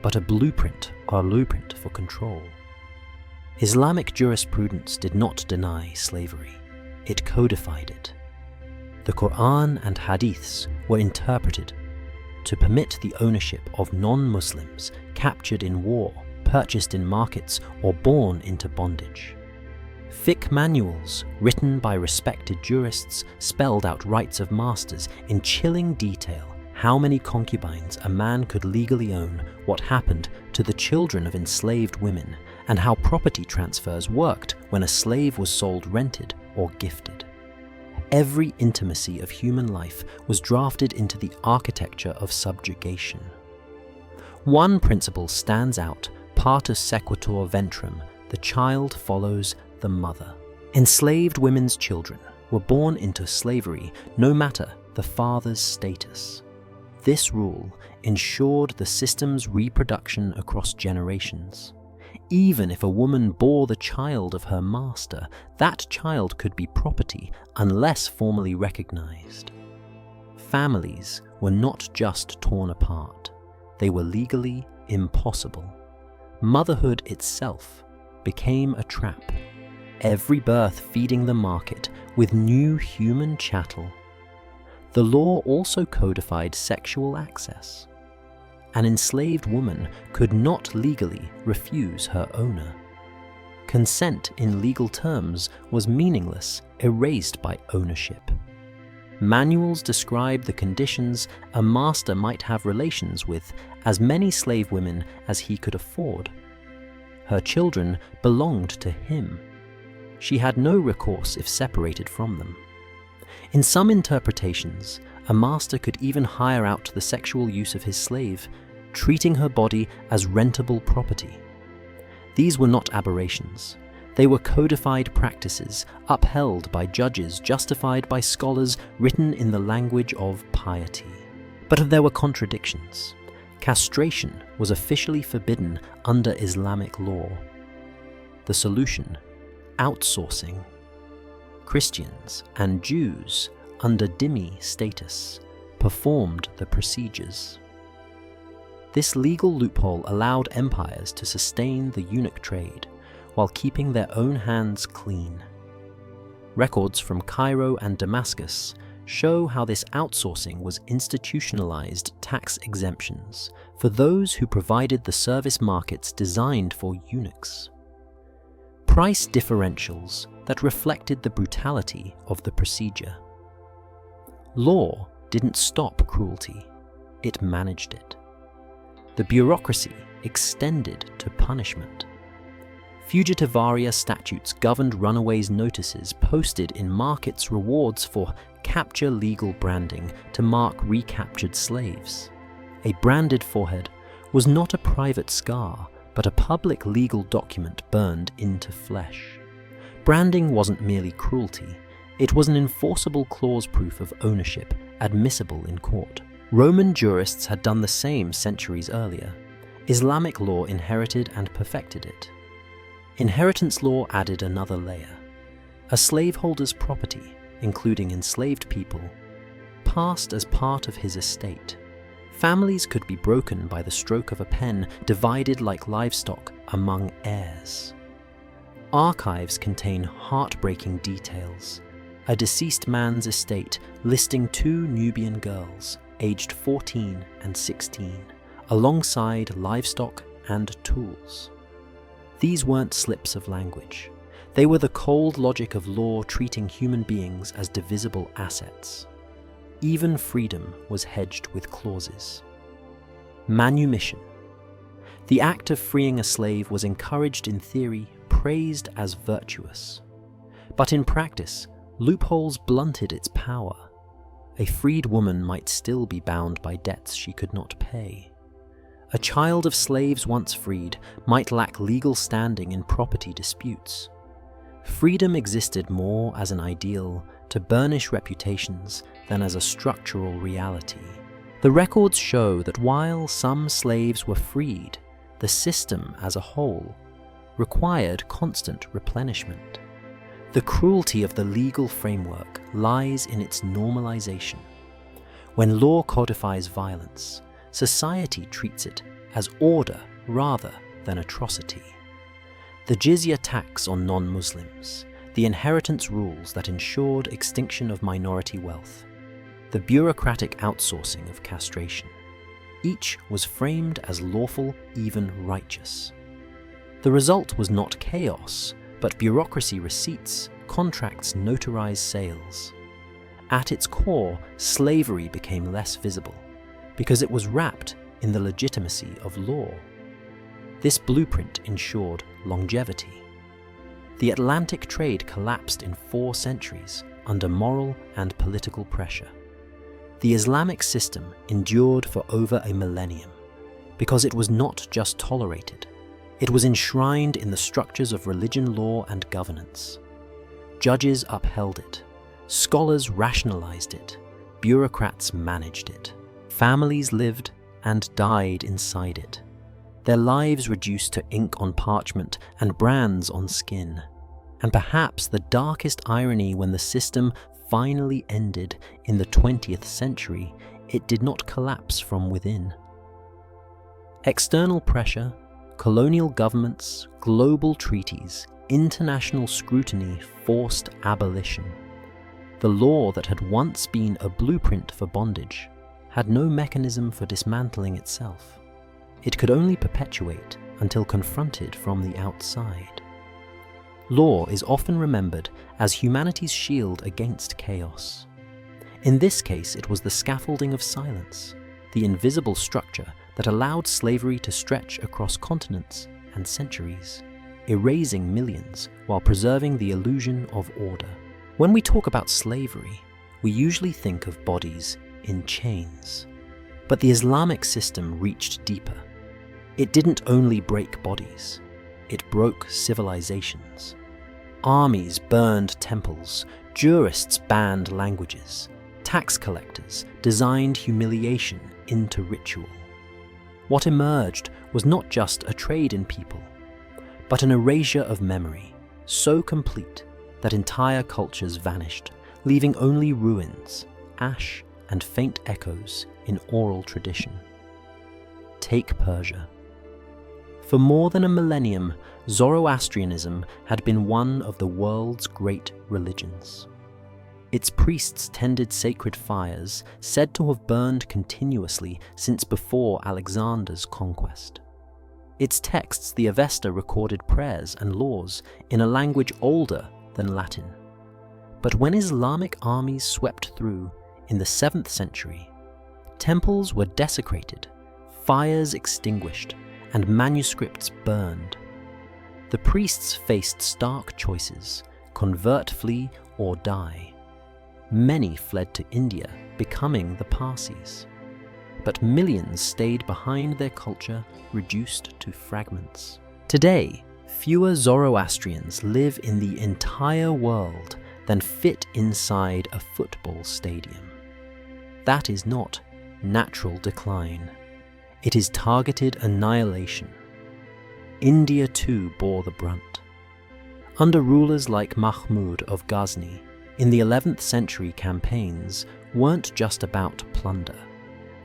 but a blueprint for control. Islamic jurisprudence did not deny slavery, it codified it. The Quran and Hadiths were interpreted to permit the ownership of non-Muslims captured in war, purchased in markets, or born into bondage. Fiqh manuals, written by respected jurists, spelled out rights of masters in chilling detail how many concubines a man could legally own, what happened to the children of enslaved women, and how property transfers worked when a slave was sold rented or gifted. Every intimacy of human life was drafted into the architecture of subjugation. One principle stands out: partus sequitur ventrum, the child follows the mother. Enslaved women's children were born into slavery no matter the father's status. This rule ensured the system's reproduction across generations. Even if a woman bore the child of her master, that child could be property unless formally recognized. Families were not just torn apart, they were legally impossible. Motherhood itself became a trap, every birth feeding the market with new human chattel. The law also codified sexual access. An enslaved woman could not legally refuse her owner. Consent in legal terms was meaningless, erased by ownership. Manuals describe the conditions a master might have relations with as many slave women as he could afford. Her children belonged to him. She had no recourse if separated from them. In some interpretations, a master could even hire out the sexual use of his slave, treating her body as rentable property. These were not aberrations. They were codified practices, upheld by judges, justified by scholars, written in the language of piety. But there were contradictions. Castration was officially forbidden under Islamic law. The solution: outsourcing. Christians and Jews, under dhimmi status, performed the procedures. This legal loophole allowed empires to sustain the eunuch trade while keeping their own hands clean. Records from Cairo and Damascus show how this outsourcing was institutionalized tax exemptions for those who provided the service markets designed for eunuchs. Price differentials that reflected the brutality of the procedure. Law didn't stop cruelty, it managed it. The bureaucracy extended to punishment. Fugitivaria statutes governed runaways' notices posted in markets rewards for capture legal branding to mark recaptured slaves. A branded forehead was not a private scar, but a public legal document burned into flesh. Branding wasn't merely cruelty, it was an enforceable clause proof of ownership, admissible in court. Roman jurists had done the same centuries earlier. Islamic law inherited and perfected it. Inheritance law added another layer. A slaveholder's property, including enslaved people, passed as part of his estate. Families could be broken by the stroke of a pen, divided like livestock among heirs. Archives contain heartbreaking details. A deceased man's estate listing 2 Nubian girls, aged 14 and 16, alongside livestock and tools. These weren't slips of language. They were the cold logic of law treating human beings as divisible assets. Even freedom was hedged with clauses. Manumission. The act of freeing a slave was encouraged in theory, praised as virtuous. But in practice, loopholes blunted its power. A freed woman might still be bound by debts she could not pay. A child of slaves once freed might lack legal standing in property disputes. Freedom existed more as an ideal to burnish reputations than as a structural reality. The records show that while some slaves were freed, the system as a whole required constant replenishment. The cruelty of the legal framework lies in its normalization. When law codifies violence, society treats it as order rather than atrocity. The jizya tax on non-Muslims, the inheritance rules that ensured extinction of minority wealth, the bureaucratic outsourcing of castration, each was framed as lawful, even righteous. The result was not chaos, but bureaucracy receipts, contracts, notarized sales. At its core, slavery became less visible, because it was wrapped in the legitimacy of law. This blueprint ensured longevity. The Atlantic trade collapsed in 4 centuries under moral and political pressure. The Islamic system endured for over a millennium, because it was not just tolerated, it was enshrined in the structures of religion, law, and governance. Judges upheld it, scholars rationalized it, bureaucrats managed it. Families lived and died inside it, their lives reduced to ink on parchment and brands on skin. And perhaps the darkest irony, when the system finally ended in the 20th century, it did not collapse from within. External pressure, colonial governments, global treaties, international scrutiny forced abolition. The law that had once been a blueprint for bondage had no mechanism for dismantling itself. It could only perpetuate until confronted from the outside. Law is often remembered as humanity's shield against chaos. In this case, it was the scaffolding of silence, the invisible structure that allowed slavery to stretch across continents and centuries, erasing millions while preserving the illusion of order. When we talk about slavery, we usually think of bodies in chains. But the Islamic system reached deeper. It didn't only break bodies, it broke civilizations. Armies burned temples, jurists banned languages, tax collectors designed humiliation into ritual. What emerged was not just a trade in people, but an erasure of memory, so complete that entire cultures vanished, leaving only ruins, ash, and faint echoes in oral tradition. Take Persia. For more than a millennium, Zoroastrianism had been one of the world's great religions. Its priests tended sacred fires said to have burned continuously since before Alexander's conquest. Its texts, the Avesta, recorded prayers and laws in a language older than Latin. But when Islamic armies swept through in the 7th century, temples were desecrated, fires extinguished, and manuscripts burned. The priests faced stark choices: convert, flee, or die. Many fled to India, becoming the Parsis. But millions stayed behind their culture, reduced to fragments. Today, fewer Zoroastrians live in the entire world than fit inside a football stadium. That is not natural decline. It is targeted annihilation. India too bore the brunt. Under rulers like Mahmud of Ghazni, in the 11th century, campaigns weren't just about plunder.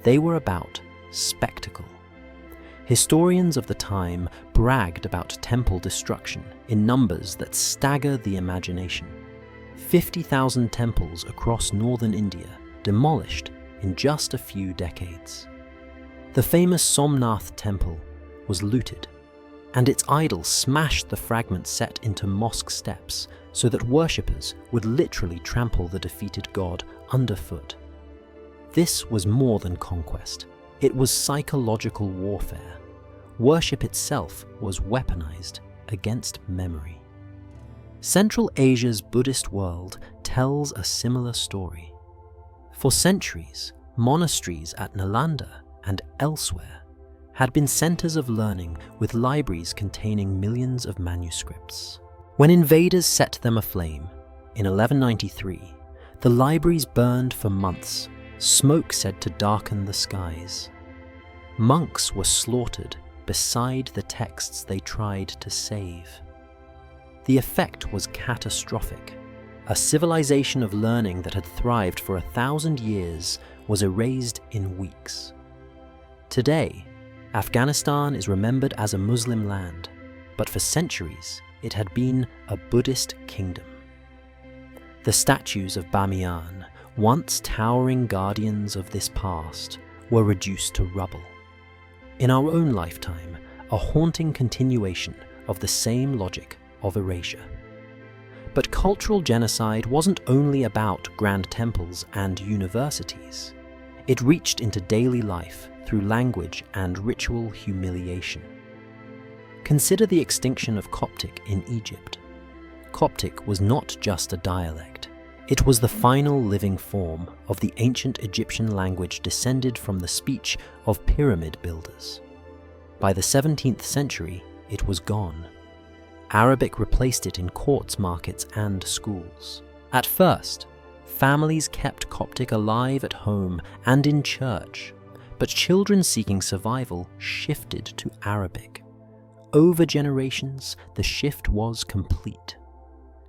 They were about spectacle. Historians of the time bragged about temple destruction in numbers that stagger the imagination. 50,000 temples across northern India demolished in just a few decades. The famous Somnath temple was looted, and its idols smashed the fragments set into mosque steps so that worshippers would literally trample the defeated god underfoot. This was more than conquest. It was psychological warfare. Worship itself was weaponized against memory. Central Asia's Buddhist world tells a similar story. For centuries, monasteries at Nalanda and elsewhere had been centers of learning with libraries containing millions of manuscripts. When invaders set them aflame in 1193, the libraries burned for months, smoke said to darken the skies. Monks were slaughtered beside the texts they tried to save. The effect was catastrophic. A civilization of learning that had thrived for 1,000 years was erased in weeks. Today, Afghanistan is remembered as a Muslim land, but for centuries it had been a Buddhist kingdom. The statues of Bamiyan, once towering guardians of this past, were reduced to rubble. In our own lifetime, a haunting continuation of the same logic of erasure. But cultural genocide wasn't only about grand temples and universities. It reached into daily life through language and ritual humiliation. Consider the extinction of Coptic in Egypt. Coptic was not just a dialect. It was the final living form of the ancient Egyptian language descended from the speech of pyramid builders. By the 17th century, it was gone. Arabic replaced it in courts, markets, and schools. At first, families kept Coptic alive at home and in church, but children seeking survival shifted to Arabic. Over generations, the shift was complete.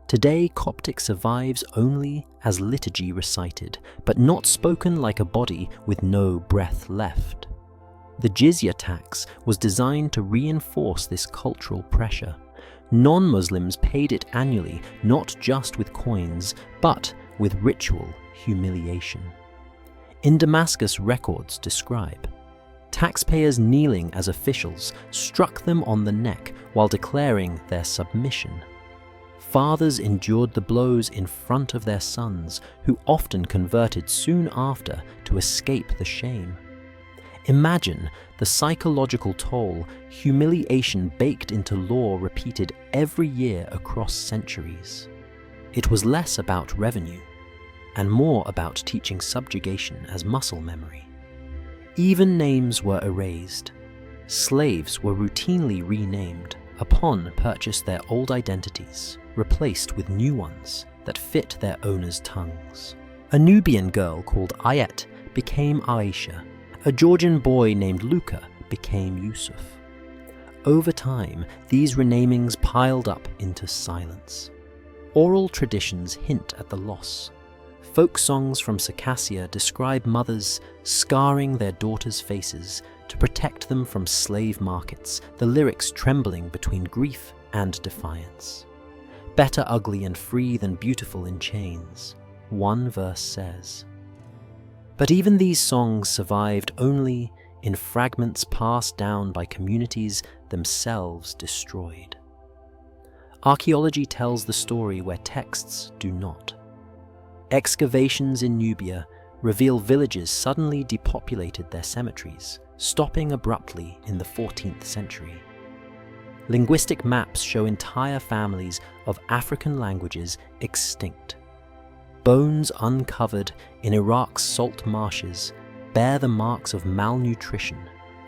Today, Coptic survives only as liturgy recited, but not spoken like a body with no breath left. The jizya tax was designed to reinforce this cultural pressure. Non-Muslims paid it annually, not just with coins, but with ritual humiliation. In Damascus, records describe taxpayers kneeling as officials struck them on the neck while declaring their submission. Fathers endured the blows in front of their sons, who often converted soon after to escape the shame. Imagine the psychological toll, humiliation baked into law repeated every year across centuries. It was less about revenue and more about teaching subjugation as muscle memory. Even names were erased. Slaves were routinely renamed upon purchase, their old identities replaced with new ones that fit their owners' tongues. A Nubian girl called Ayet became Aisha. A Georgian boy named Luca became Yusuf. Over time, these renamings piled up into silence. Oral traditions hint at the loss. Folk songs from Circassia describe mothers scarring their daughters' faces to protect them from slave markets, the lyrics trembling between grief and defiance. Better ugly and free than beautiful in chains, one verse says. But even these songs survived only in fragments passed down by communities themselves destroyed. Archaeology tells the story where texts do not. Excavations in Nubia reveal villages suddenly depopulated their cemeteries, stopping abruptly in the 14th century. Linguistic maps show entire families of African languages extinct. Bones uncovered in Iraq's salt marshes bear the marks of malnutrition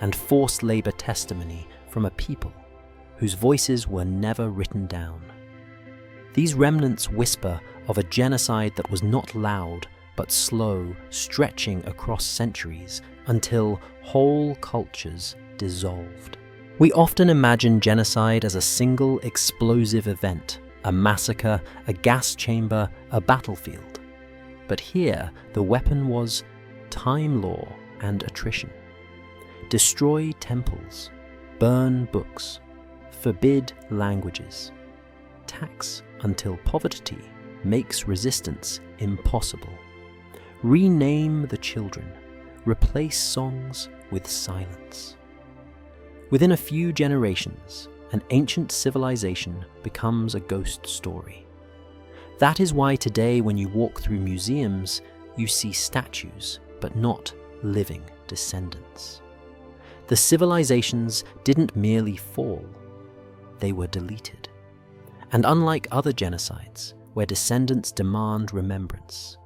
and forced labor testimony from a people whose voices were never written down. These remnants whisper of a genocide that was not loud but slow, stretching across centuries until whole cultures dissolved. We often imagine genocide as a single explosive event, a massacre, a gas chamber, a battlefield. But here, the weapon was time law and attrition. Destroy temples, burn books, forbid languages, tax until poverty makes resistance impossible. Rename the children, replace songs with silence. Within a few generations, an ancient civilization becomes a ghost story. That is why today when you walk through museums, you see statues, but not living descendants. The civilizations didn't merely fall, they were deleted. And unlike other genocides, where descendants demand remembrance,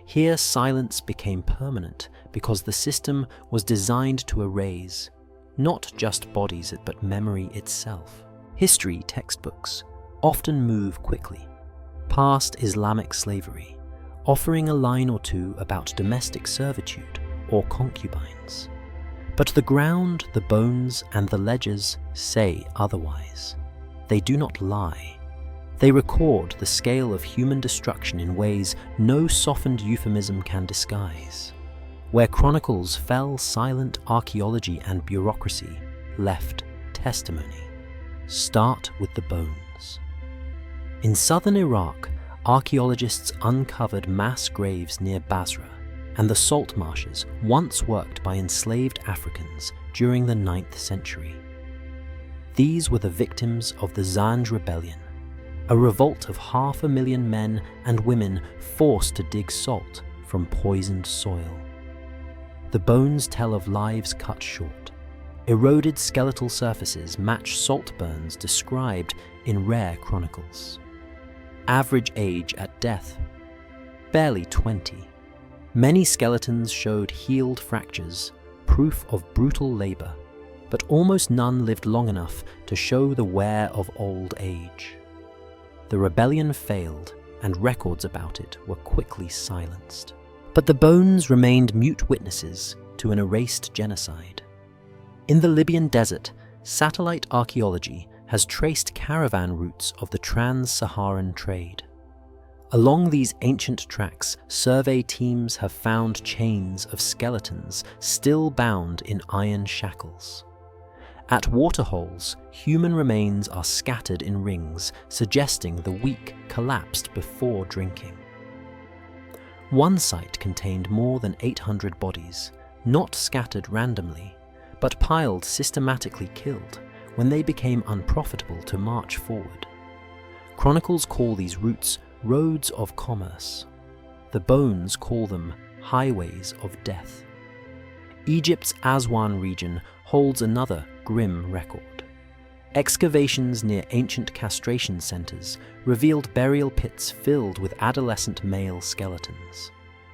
here silence became permanent because the system was designed to erase not just bodies but memory itself. History textbooks often move quickly past Islamic slavery, offering a line or two about domestic servitude or concubines. But the ground, the bones, and the ledgers say otherwise. They do not lie. They record the scale of human destruction in ways no softened euphemism can disguise. Where chronicles fell silent, archaeology and bureaucracy left testimony. Start with the bones. In southern Iraq, archaeologists uncovered mass graves near Basra and the salt marshes once worked by enslaved Africans during the 9th century. These were the victims of the Zanj Rebellion, a revolt of 500,000 men and women forced to dig salt from poisoned soil. The bones tell of lives cut short. Eroded skeletal surfaces match salt burns described in rare chronicles. Average age at death, barely 20. Many skeletons showed healed fractures, proof of brutal labor, but almost none lived long enough to show the wear of old age. The rebellion failed, and records about it were quickly silenced. But the bones remained mute witnesses to an erased genocide. In the Libyan desert, satellite archaeology has traced caravan routes of the trans-Saharan trade. Along these ancient tracks, survey teams have found chains of skeletons still bound in iron shackles. At waterholes, human remains are scattered in rings, suggesting the weak collapsed before drinking. One site contained more than 800 bodies, not scattered randomly, but piled systematically killed when they became unprofitable to march forward. Chronicles call these routes roads of commerce. The bones call them highways of death. Egypt's Aswan region holds another grim record. Excavations near ancient castration centers revealed burial pits filled with adolescent male skeletons.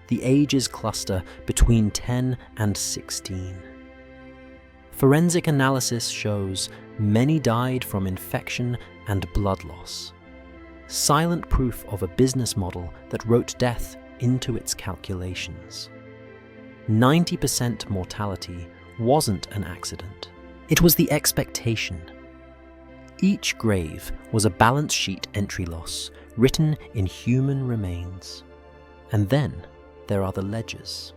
The ages cluster between 10 and 16. Forensic analysis shows many died from infection and blood loss. Silent proof of a business model that wrote death into its calculations. 90% mortality wasn't an accident. It was the expectation. Each grave was a balance sheet entry loss written in human remains. And then there are the ledgers.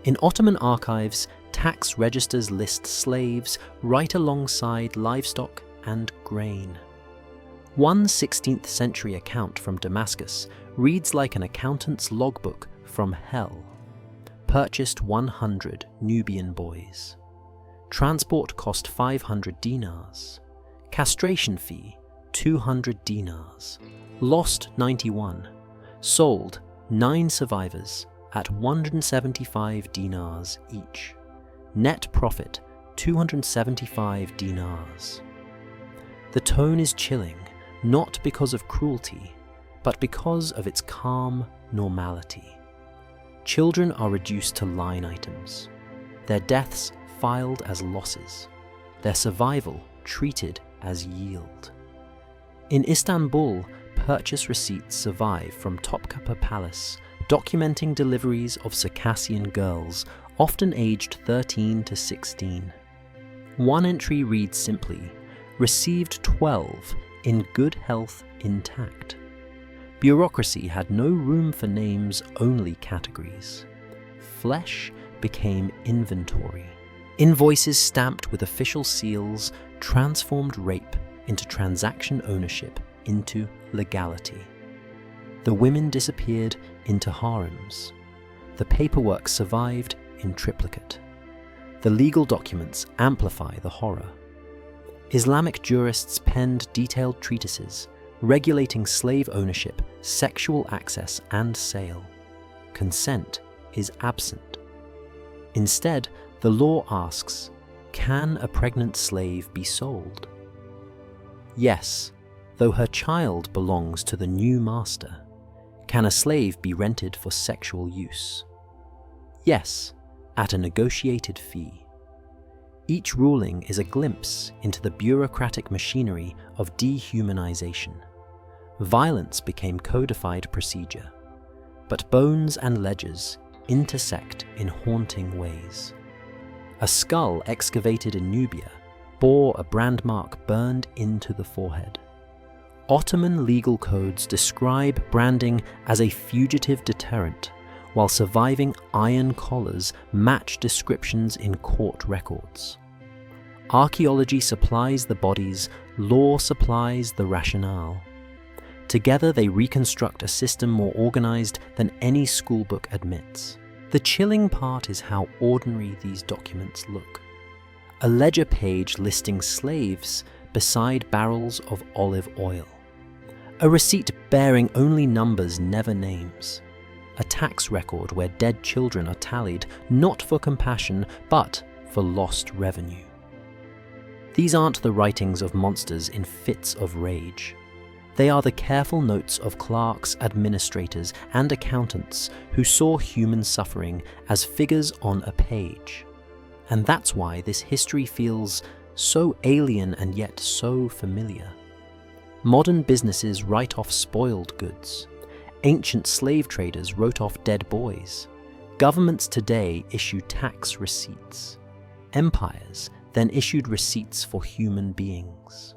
In Ottoman archives, tax registers list slaves right alongside livestock and grain. One 16th century account from Damascus reads like an accountant's logbook from hell. Purchased 100 Nubian boys. Transport cost 500 dinars. Castration fee 200 dinars. Lost 91. Sold 9 survivors at 175 dinars each. Net profit 275 dinars. The tone is chilling, not because of cruelty, but because of its calm normality. Children are reduced to line items, their deaths filed as losses, their survival treated as yield. In Istanbul, purchase receipts survive from Topkapı Palace, documenting deliveries of Circassian girls, often aged 13 to 16. One entry reads simply, "Received 12 in good health intact." Bureaucracy had no room for names, only categories. Flesh became inventory. Invoices stamped with official seals transformed rape into transaction ownership, into legality. The women disappeared into harems. The paperwork survived in triplicate. The legal documents amplify the horror. Islamic jurists penned detailed treatises regulating slave ownership, sexual access, and sale. Consent is absent. Instead, the law asks, can a pregnant slave be sold? Yes, though her child belongs to the new master. Can a slave be rented for sexual use? Yes, at a negotiated fee. Each ruling is a glimpse into the bureaucratic machinery of dehumanization. Violence became codified procedure, but bones and ledgers intersect in haunting ways. A skull excavated in Nubia bore a brandmark burned into the forehead. Ottoman legal codes describe branding as a fugitive deterrent, while surviving iron collars match descriptions in court records. Archaeology supplies the bodies, law supplies the rationale. Together they reconstruct a system more organized than any schoolbook admits. The chilling part is how ordinary these documents look. A ledger page listing slaves beside barrels of olive oil. A receipt bearing only numbers, never names. A tax record where dead children are tallied not for compassion, but for lost revenue. These aren't the writings of monsters in fits of rage. They are the careful notes of clerks, administrators, and accountants who saw human suffering as figures on a page. And that's why this history feels so alien and yet so familiar. Modern businesses write off spoiled goods. Ancient slave traders wrote off dead boys. Governments today issue tax receipts. Empires then issued receipts for human beings.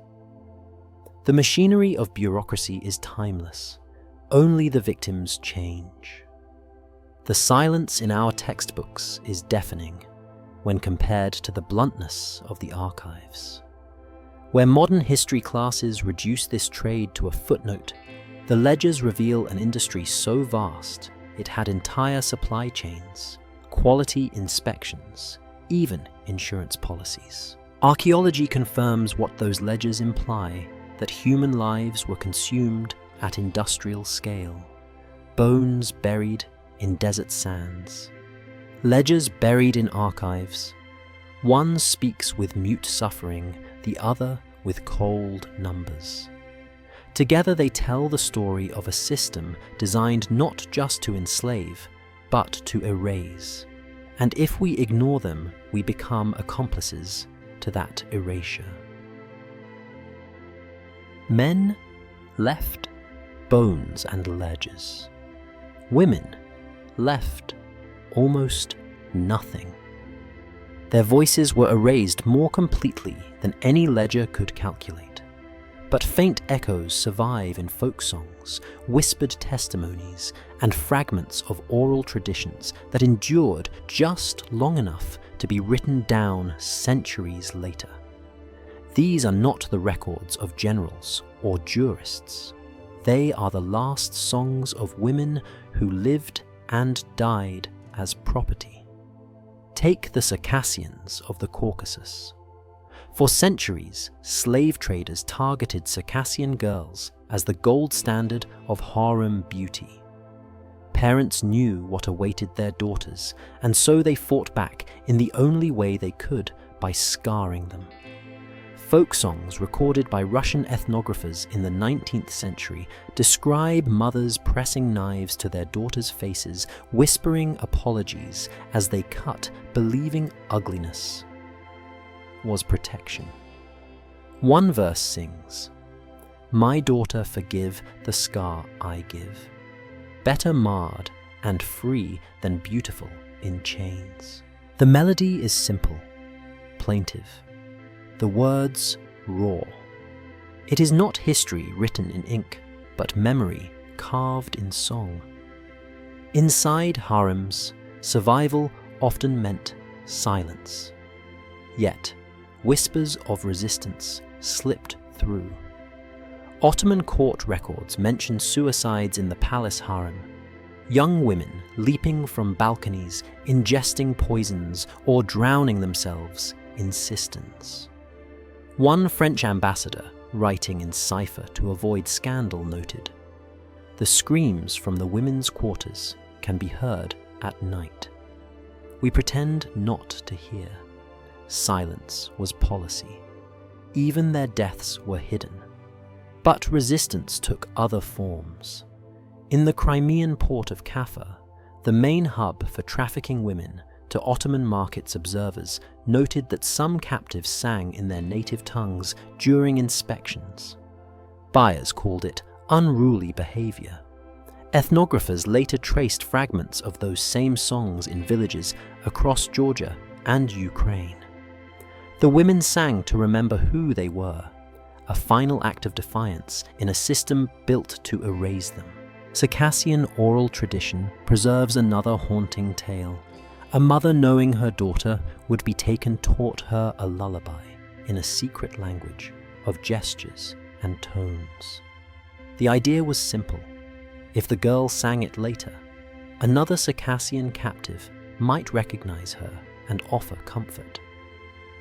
The machinery of bureaucracy is timeless. Only the victims change. The silence in our textbooks is deafening when compared to the bluntness of the archives. Where modern history classes reduce this trade to a footnote, the ledgers reveal an industry so vast it had entire supply chains, quality inspections, even insurance policies. Archaeology confirms what those ledgers imply, that human lives were consumed at industrial scale, bones buried in desert sands, ledgers buried in archives. One speaks with mute suffering, the other with cold numbers. Together they tell the story of a system designed not just to enslave, but to erase. And if we ignore them, we become accomplices to that erasure. Men left bones and ledgers. Women left almost nothing. Their voices were erased more completely than any ledger could calculate. But faint echoes survive in folk songs, whispered testimonies, and fragments of oral traditions that endured just long enough to be written down centuries later. These are not the records of generals or jurists. They are the last songs of women who lived and died as property. Take the Circassians of the Caucasus. For centuries, slave traders targeted Circassian girls as the gold standard of harem beauty. Parents knew what awaited their daughters, and so they fought back in the only way they could, by scarring them. Folk songs recorded by Russian ethnographers in the 19th century describe mothers pressing knives to their daughters' faces, whispering apologies as they cut, believing ugliness was protection. One verse sings, "My daughter, forgive the scar I give. Better marred and free than beautiful in chains." The melody is simple, plaintive. The words raw. It is not history written in ink, but memory carved in song. Inside harems, survival often meant silence. Yet, whispers of resistance slipped through. Ottoman court records mention suicides in the palace harem. Young women leaping from balconies, ingesting poisons, or drowning themselves in cisterns. One French ambassador, writing in cipher to avoid scandal, noted, "The screams from the women's quarters can be heard at night. We pretend not to hear. Silence was policy. Even their deaths were hidden. But resistance took other forms. In the Crimean port of Kaffa, the main hub for trafficking women, to Ottoman markets observers noted that some captives sang in their native tongues during inspections. Buyers called it unruly behavior. Ethnographers later traced fragments of those same songs in villages across Georgia and Ukraine. The women sang to remember who they were, a final act of defiance in a system built to erase them. Circassian oral tradition preserves another haunting tale. A mother, knowing her daughter would be taken, taught her a lullaby in a secret language of gestures and tones. The idea was simple. If the girl sang it later, another Circassian captive might recognize her and offer comfort.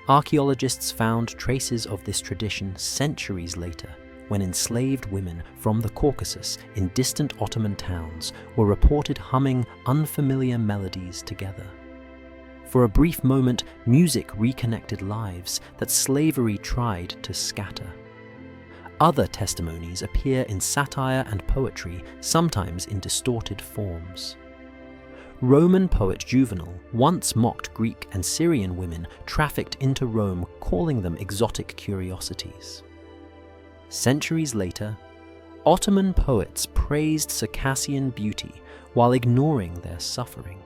Archaeologists found traces of this tradition centuries later, when enslaved women from the Caucasus in distant Ottoman towns were reported humming unfamiliar melodies together. For a brief moment, music reconnected lives that slavery tried to scatter. Other testimonies appear in satire and poetry, sometimes in distorted forms. Roman poet Juvenal once mocked Greek and Syrian women trafficked into Rome, calling them exotic curiosities. Centuries later, Ottoman poets praised Circassian beauty while ignoring their suffering.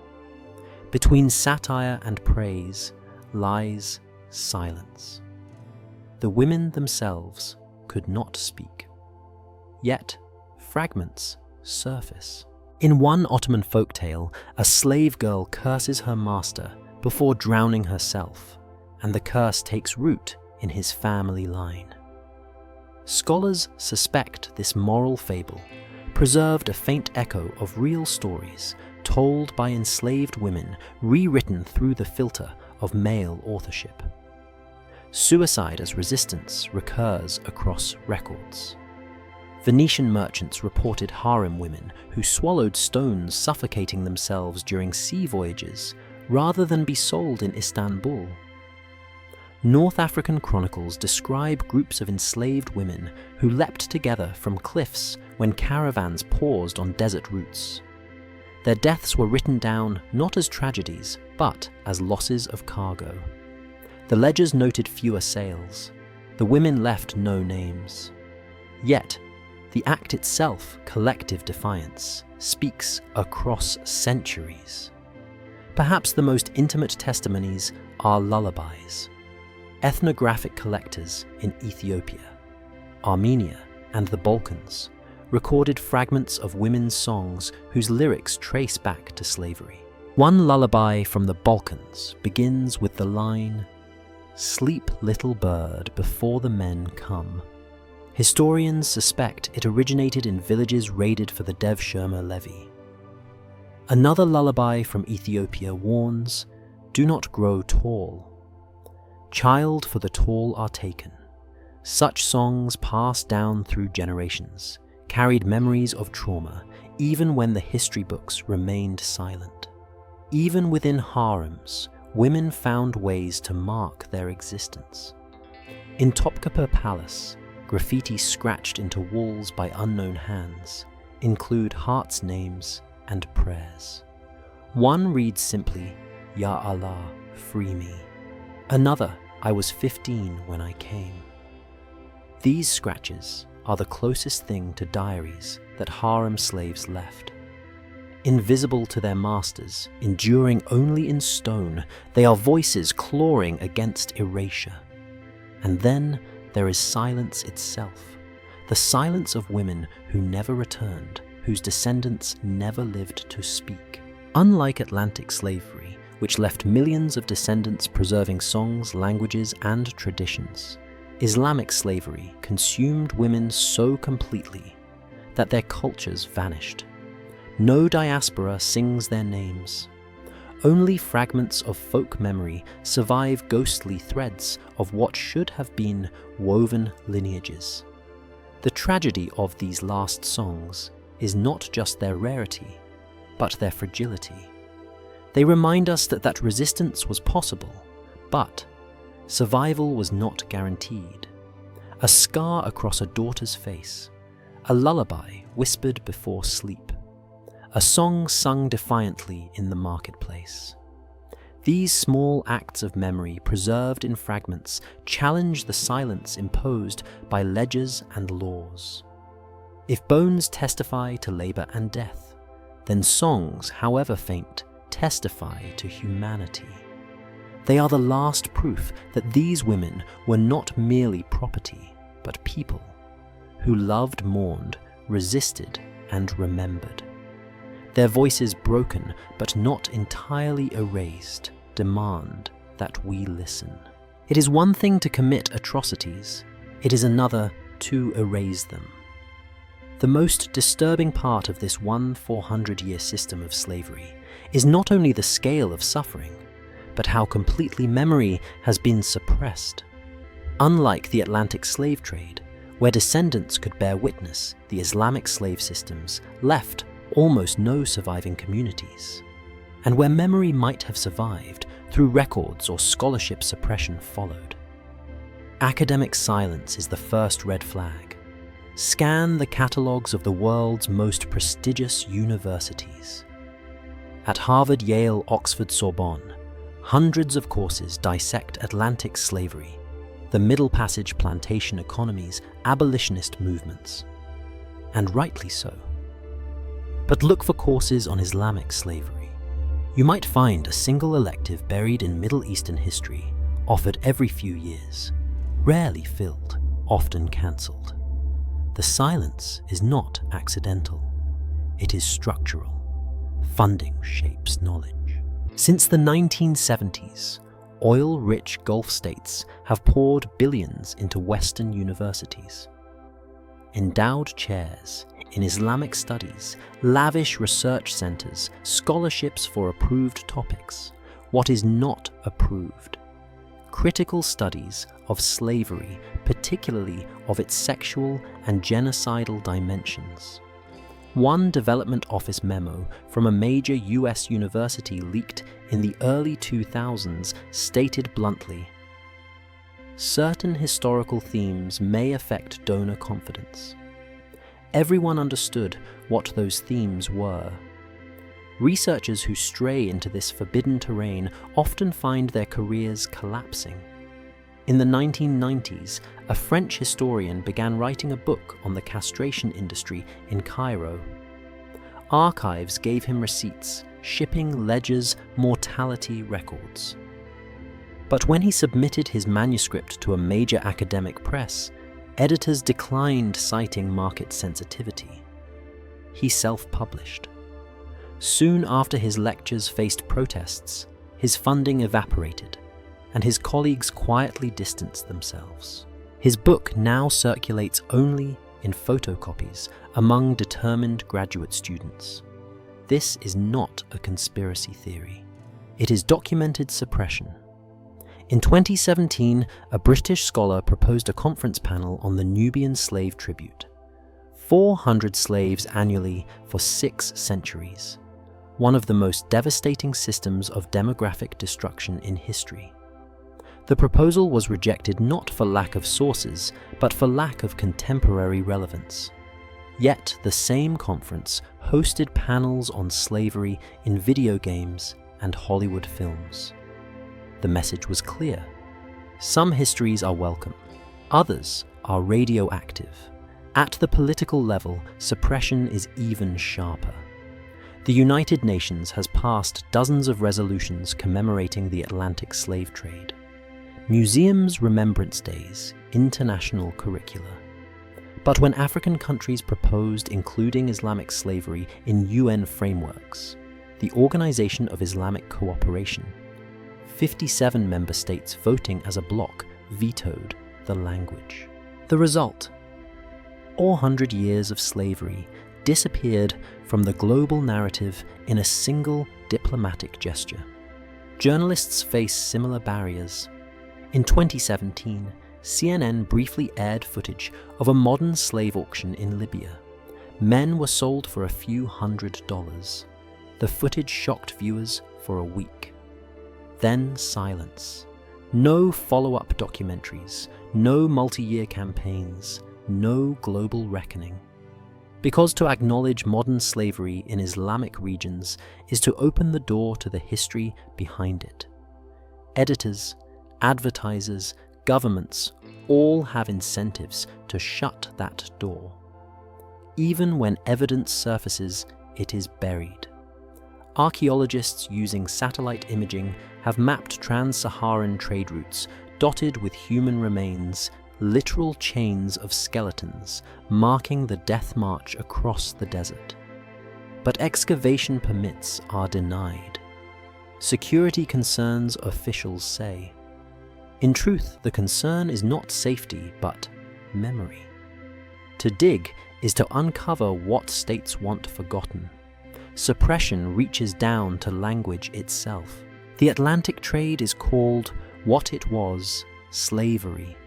Between satire and praise lies silence. The women themselves could not speak. Yet, fragments surface. In one Ottoman folktale, a slave girl curses her master before drowning herself, and the curse takes root in his family line. Scholars suspect this moral fable preserved a faint echo of real stories told by enslaved women, rewritten through the filter of male authorship. Suicide as resistance recurs across records. Venetian merchants reported harem women who swallowed stones, suffocating themselves during sea voyages rather than be sold in Istanbul. North African chronicles describe groups of enslaved women who leapt together from cliffs when caravans paused on desert routes. Their deaths were written down not as tragedies, but as losses of cargo. The ledgers noted fewer sales. The women left no names. Yet, the act itself, collective defiance, speaks across centuries. Perhaps the most intimate testimonies are lullabies. Ethnographic collectors in Ethiopia, Armenia, and the Balkans recorded fragments of women's songs whose lyrics trace back to slavery. One lullaby from the Balkans begins with the line, "Sleep, little bird, before the men come." Historians suspect it originated in villages raided for the Devshirme levy. Another lullaby from Ethiopia warns, "Do not grow tall. Child, for the tall are taken." Such songs passed down through generations, carried memories of trauma, even when the history books remained silent. Even within harems, women found ways to mark their existence. In Topkapi Palace, graffiti scratched into walls by unknown hands include hearts' names and prayers. One reads simply, "Ya Allah, free me." Another, "I was 15 when I came." These scratches are the closest thing to diaries that harem slaves left. Invisible to their masters, enduring only in stone, they are voices clawing against erasure. And then there is silence itself, the silence of women who never returned, whose descendants never lived to speak. Unlike Atlantic slavery, which left millions of descendants preserving songs, languages, and traditions, Islamic slavery consumed women so completely that their cultures vanished. No diaspora sings their names. Only fragments of folk memory survive, ghostly threads of what should have been woven lineages. The tragedy of these last songs is not just their rarity, but their fragility. They remind us that resistance was possible, but survival was not guaranteed. A scar across a daughter's face, a lullaby whispered before sleep, a song sung defiantly in the marketplace. These small acts of memory preserved in fragments challenge the silence imposed by ledgers and laws. If bones testify to labor and death, then songs, however faint, testify to humanity. They are the last proof that these women were not merely property, but people, who loved, mourned, resisted, and remembered. Their voices broken, but not entirely erased, demand that we listen. It is one thing to commit atrocities, it is another to erase them. The most disturbing part of this 400-year system of slavery is not only the scale of suffering, but how completely memory has been suppressed. Unlike the Atlantic slave trade, where descendants could bear witness, the Islamic slave systems left almost no surviving communities, and where memory might have survived through records or scholarship suppression followed. Academic silence is the first red flag. Scan the catalogues of the world's most prestigious universities. At Harvard, Yale, Oxford, Sorbonne, hundreds of courses dissect Atlantic slavery, the Middle Passage plantation economies, abolitionist movements. And rightly so. But look for courses on Islamic slavery. You might find a single elective buried in Middle Eastern history, offered every few years, rarely filled, often cancelled. The silence is not accidental. It is structural. Funding shapes knowledge. Since the 1970s, oil-rich Gulf states have poured billions into Western universities. Endowed chairs in Islamic studies, lavish research centers, scholarships for approved topics, what is not approved, critical studies of slavery, particularly of its sexual and genocidal dimensions. One development office memo from a major US university leaked in the early 2000s stated bluntly, certain historical themes may affect donor confidence. Everyone understood what those themes were. Researchers who stray into this forbidden terrain often find their careers collapsing. In the 1990s, a French historian began writing a book on the castration industry in Cairo. Archives gave him receipts, shipping ledgers, mortality records. But when he submitted his manuscript to a major academic press, editors declined citing market sensitivity. He self-published. Soon after his lectures faced protests, his funding evaporated, and his colleagues quietly distanced themselves. His book now circulates only in photocopies among determined graduate students. This is not a conspiracy theory. It is documented suppression. In 2017, a British scholar proposed a conference panel on the Nubian slave tribute. 400 slaves annually for 6 centuries. One of the most devastating systems of demographic destruction in history. The proposal was rejected not for lack of sources, but for lack of contemporary relevance. Yet the same conference hosted panels on slavery in video games and Hollywood films. The message was clear. Some histories are welcome, others are radioactive. At the political level, suppression is even sharper. The United Nations has passed dozens of resolutions commemorating the Atlantic slave trade. Museums' remembrance days, international curricula. But when African countries proposed including Islamic slavery in UN frameworks, the Organization of Islamic Cooperation, 57 member states voting as a bloc vetoed the language. The result? 400 years of slavery disappeared from the global narrative in a single diplomatic gesture. Journalists face similar barriers. In 2017, CNN briefly aired footage of a modern slave auction in Libya. Men were sold for a few $100s. The footage shocked viewers for a week. Then silence. No follow-up documentaries, no multi-year campaigns, no global reckoning. Because to acknowledge modern slavery in Islamic regions is to open the door to the history behind it. Editors, advertisers, governments all have incentives to shut that door. Even when evidence surfaces, it is buried. Archaeologists using satellite imaging have mapped trans-Saharan trade routes dotted with human remains, literal chains of skeletons marking the death march across the desert. But excavation permits are denied. Security concerns, officials say. In truth, the concern is not safety, but memory. To dig is to uncover what states want forgotten. Suppression reaches down to language itself. The Atlantic trade is called what it was, slavery.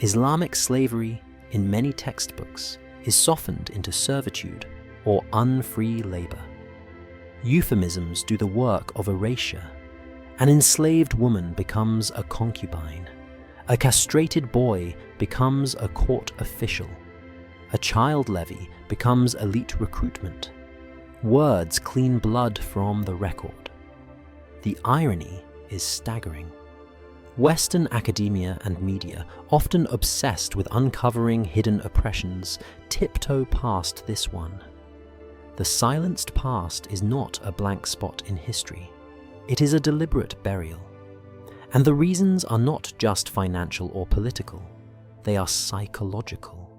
Islamic slavery, in many textbooks, is softened into servitude or unfree labor. Euphemisms do the work of erasure. An enslaved woman becomes a concubine. A castrated boy becomes a court official. A child levy becomes elite recruitment. Words clean blood from the record. The irony is staggering. Western academia and media, often obsessed with uncovering hidden oppressions, tiptoe past this one. the silenced past is not a blank spot in history. It is a deliberate burial. And the reasons are not just financial or political. They are psychological.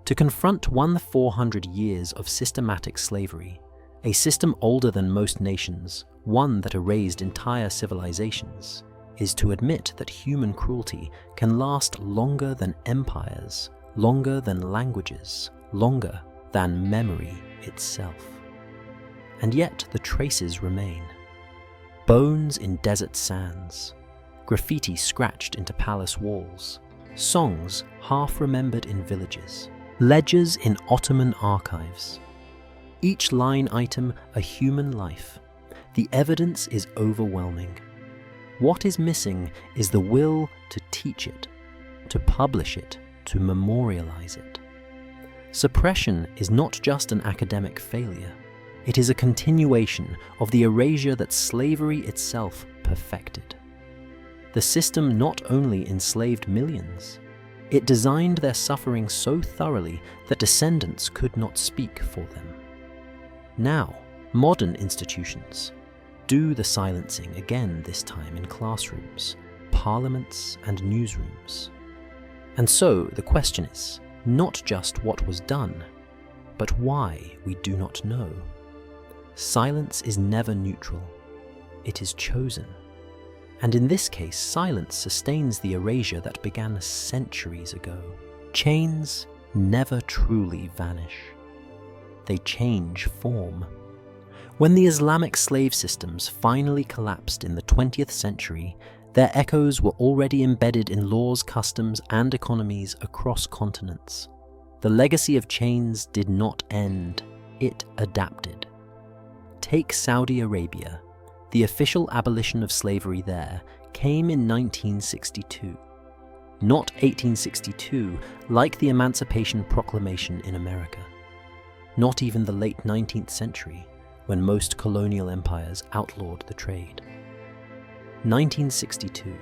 To confront 400 years of systematic slavery, a system older than most nations, one that erased entire civilizations, is to admit that human cruelty can last longer than empires, longer than languages, longer than memory itself. And yet the traces remain. Bones in desert sands, graffiti scratched into palace walls, songs half remembered in villages, ledgers in Ottoman archives. Each line item a human life. The evidence is overwhelming. What is missing is the will to teach it, to publish it, to memorialize it. Suppression is not just an academic failure. It is a continuation of the erasure that slavery itself perfected. The system not only enslaved millions, it designed their suffering so thoroughly that descendants could not speak for them. Now, modern institutions do the silencing again, this time in classrooms, parliaments, and newsrooms. And so the question is not just what was done, but why we do not know. Silence is never neutral. It is chosen. And in this case, silence sustains the erasure that began centuries ago. Chains never truly vanish. They change form. When the Islamic slave systems finally collapsed in the 20th century, their echoes were already embedded in laws, customs, and economies across continents. The legacy of chains did not end, it adapted. Take Saudi Arabia. The official abolition of slavery there came in 1962. Not 1862, like the Emancipation Proclamation in America. Not even the late 19th century, when most colonial empires outlawed the trade. 1962.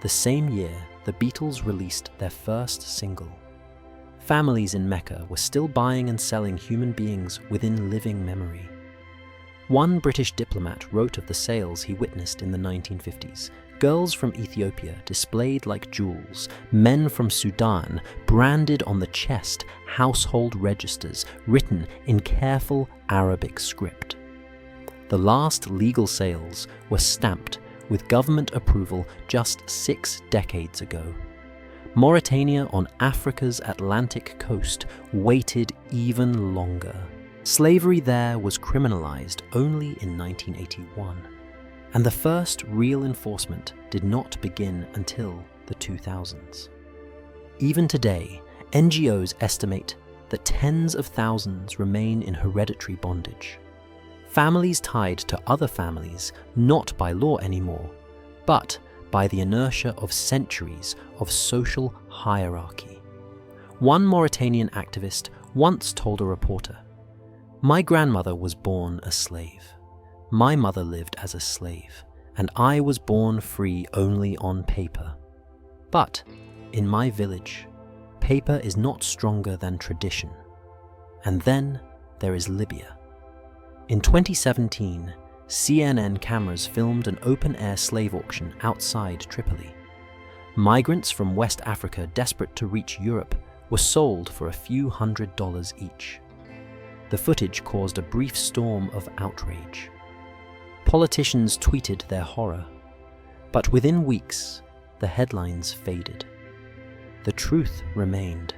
The same year, the Beatles released their first single. Families in Mecca were still buying and selling human beings within living memory. One British diplomat wrote of the sales he witnessed in the 1950s. Girls from Ethiopia displayed like jewels, men from Sudan branded on the chest household registers written in careful Arabic script. The last legal sales were stamped with government approval just 6 decades ago. Mauritania on Africa's Atlantic coast waited even longer. Slavery there was criminalized only in 1981, and the first real enforcement did not begin until the 2000s. Even today, NGOs estimate that tens of thousands remain in hereditary bondage. Families tied to other families, not by law anymore, but by the inertia of centuries of social hierarchy. One Mauritanian activist once told a reporter, "My grandmother was born a slave. My mother lived as a slave, and I was born free only on paper. But in my village, paper is not stronger than tradition." And then there is Libya. In 2017, CNN cameras filmed an open-air slave auction outside Tripoli. Migrants from West Africa desperate to reach Europe were sold for a few $100s each. The footage caused a brief storm of outrage. Politicians tweeted their horror, but within weeks, the headlines faded. The truth remained.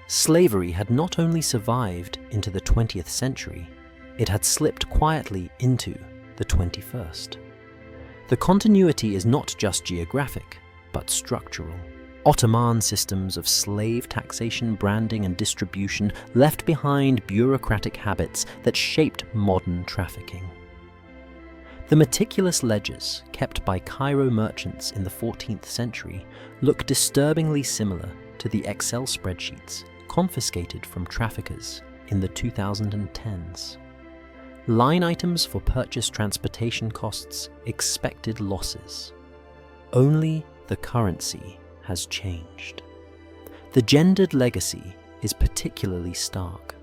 Slavery had not only survived into the 20th century, it had slipped quietly into the 21st. The continuity is not just geographic, but structural. Ottoman systems of slave taxation, branding, and distribution left behind bureaucratic habits that shaped modern trafficking. The meticulous ledgers kept by Cairo merchants in the 14th century look disturbingly similar to the Excel spreadsheets confiscated from traffickers in the 2010s. Line items for purchase transportation costs, expected losses. Only the currency has changed. The gendered legacy is particularly stark.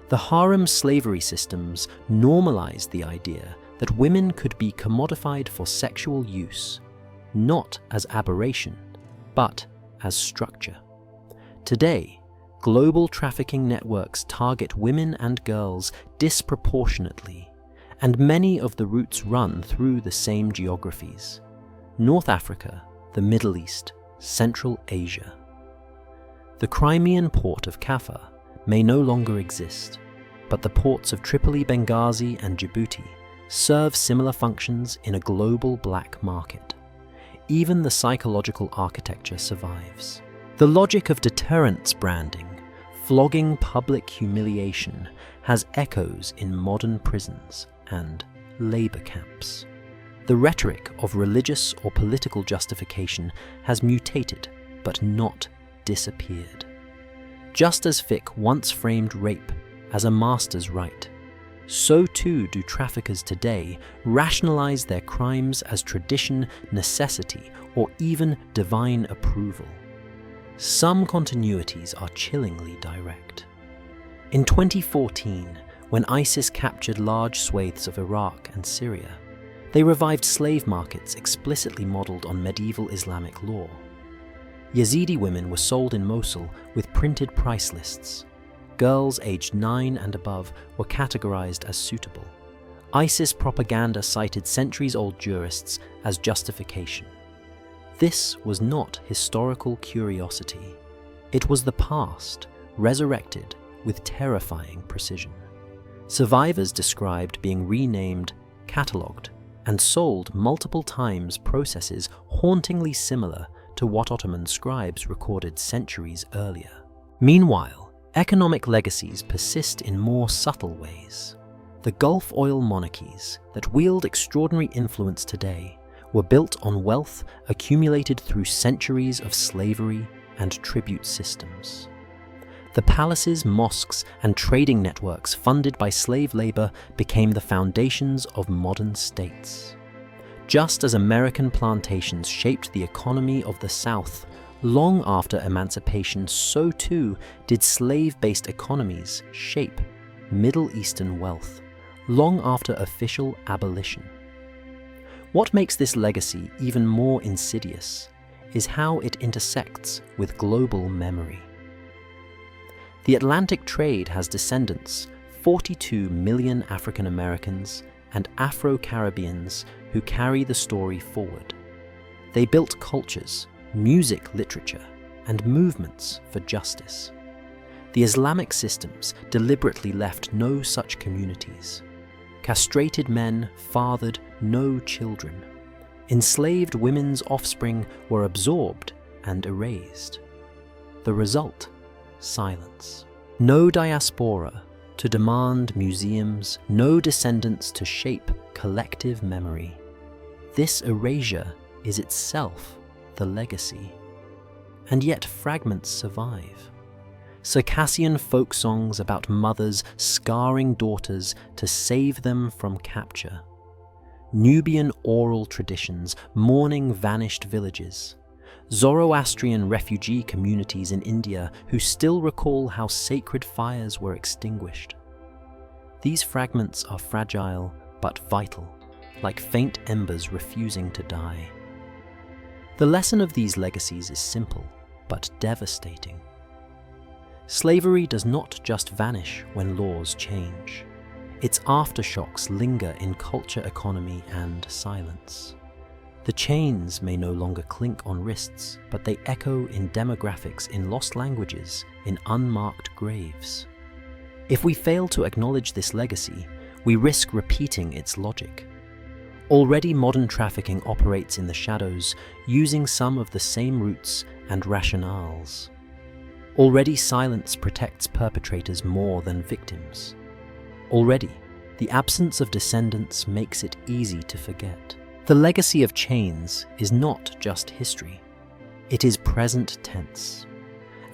The harem slavery systems normalized the idea that women could be commodified for sexual use, not as aberration, but as structure. Today, global trafficking networks target women and girls disproportionately, and many of the routes run through the same geographies: North Africa, the Middle East, Central Asia. The Crimean port of Kaffa may no longer exist, but the ports of Tripoli, Benghazi, and Djibouti serve similar functions in a global black market. Even the psychological architecture survives. The logic of deterrence branding, flogging public humiliation, has echoes in modern prisons and labor camps. The rhetoric of religious or political justification has mutated, but not disappeared. Just as Fick once framed rape as a master's right, so too do traffickers today rationalize their crimes as tradition, necessity, or even divine approval. Some continuities are chillingly direct. In 2014, when ISIS captured large swathes of Iraq and Syria, they revived slave markets explicitly modeled on medieval Islamic law. Yazidi women were sold in Mosul with printed price lists. Girls aged 9 and above were categorized as suitable. ISIS propaganda cited centuries-old jurists as justification. This was not historical curiosity. It was the past, resurrected with terrifying precision. Survivors described being renamed, catalogued, and sold multiple times processes hauntingly similar to what Ottoman scribes recorded centuries earlier. Meanwhile, economic legacies persist in more subtle ways. The Gulf oil monarchies that wield extraordinary influence today were built on wealth accumulated through centuries of slavery and tribute systems. The palaces, mosques, and trading networks funded by slave labor became the foundations of modern states. Just as American plantations shaped the economy of the South, long after emancipation, so too did slave-based economies shape Middle Eastern wealth, long after official abolition. What makes this legacy even more insidious is how it intersects with global memory. The Atlantic trade has descendants, 42 million African Americans and Afro-Caribbeans who carry the story forward. They built cultures, music, literature, and movements for justice. The Islamic systems deliberately left no such communities. Castrated men fathered no children. Enslaved women's offspring were absorbed and erased. The result? Silence. No diaspora to demand museums, no descendants to shape collective memory. This erasure is itself the legacy. And yet fragments survive. Circassian folk songs about mothers scarring daughters to save them from capture. Nubian oral traditions mourning vanished villages. Zoroastrian refugee communities in India who still recall how sacred fires were extinguished. These fragments are fragile but vital, like faint embers refusing to die. The lesson of these legacies is simple, but devastating. Slavery does not just vanish when laws change. Its aftershocks linger in culture, economy, and silence. The chains may no longer clink on wrists, but they echo in demographics, in lost languages, in unmarked graves. If we fail to acknowledge this legacy, we risk repeating its logic. Already modern trafficking operates in the shadows, using some of the same roots and rationales. Already silence protects perpetrators more than victims. Already, the absence of descendants makes it easy to forget. The legacy of chains is not just history. It is present tense.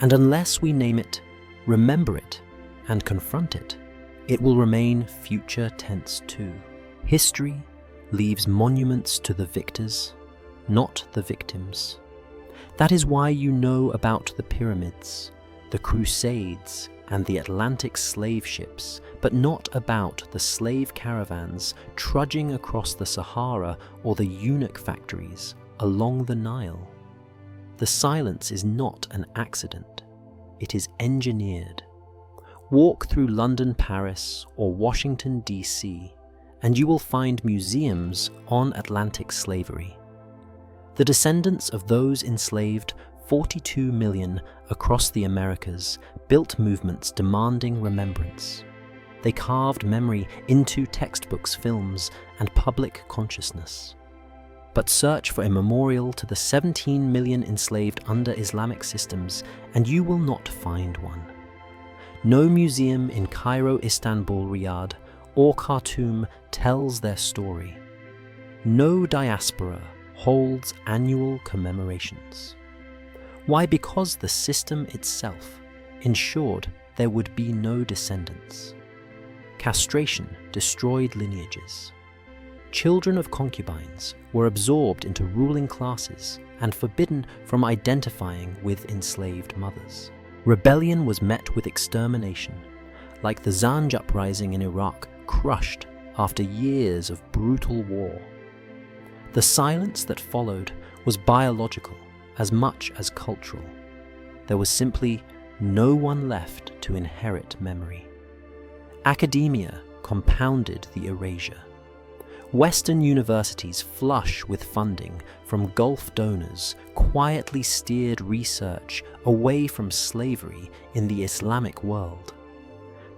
And unless we name it, remember it, and confront it, it will remain future tense too. History leaves monuments to the victors, not the victims. That is why you know about the pyramids, the Crusades, and the Atlantic slave ships, but not about the slave caravans trudging across the Sahara or the eunuch factories along the Nile. The silence is not an accident. It is engineered. Walk through London, Paris, or Washington, D.C., and you will find museums on Atlantic slavery. The descendants of those enslaved 42 million across the Americas built movements demanding remembrance. They carved memory into textbooks, films, and public consciousness. But search for a memorial to the 17 million enslaved under Islamic systems, and you will not find one. No museum in Cairo, Istanbul, Riyadh, or Khartoum tells their story. No diaspora holds annual commemorations. Why? Because the system itself ensured there would be no descendants. Castration destroyed lineages. Children of concubines were absorbed into ruling classes and forbidden from identifying with enslaved mothers. Rebellion was met with extermination, like the Zanj uprising in Iraq, crushed after years of brutal war. The silence that followed was biological as much as cultural. There was simply no one left to inherit memory. Academia compounded the erasure. Western universities, flush with funding from Gulf donors, quietly steered research away from slavery in the Islamic world.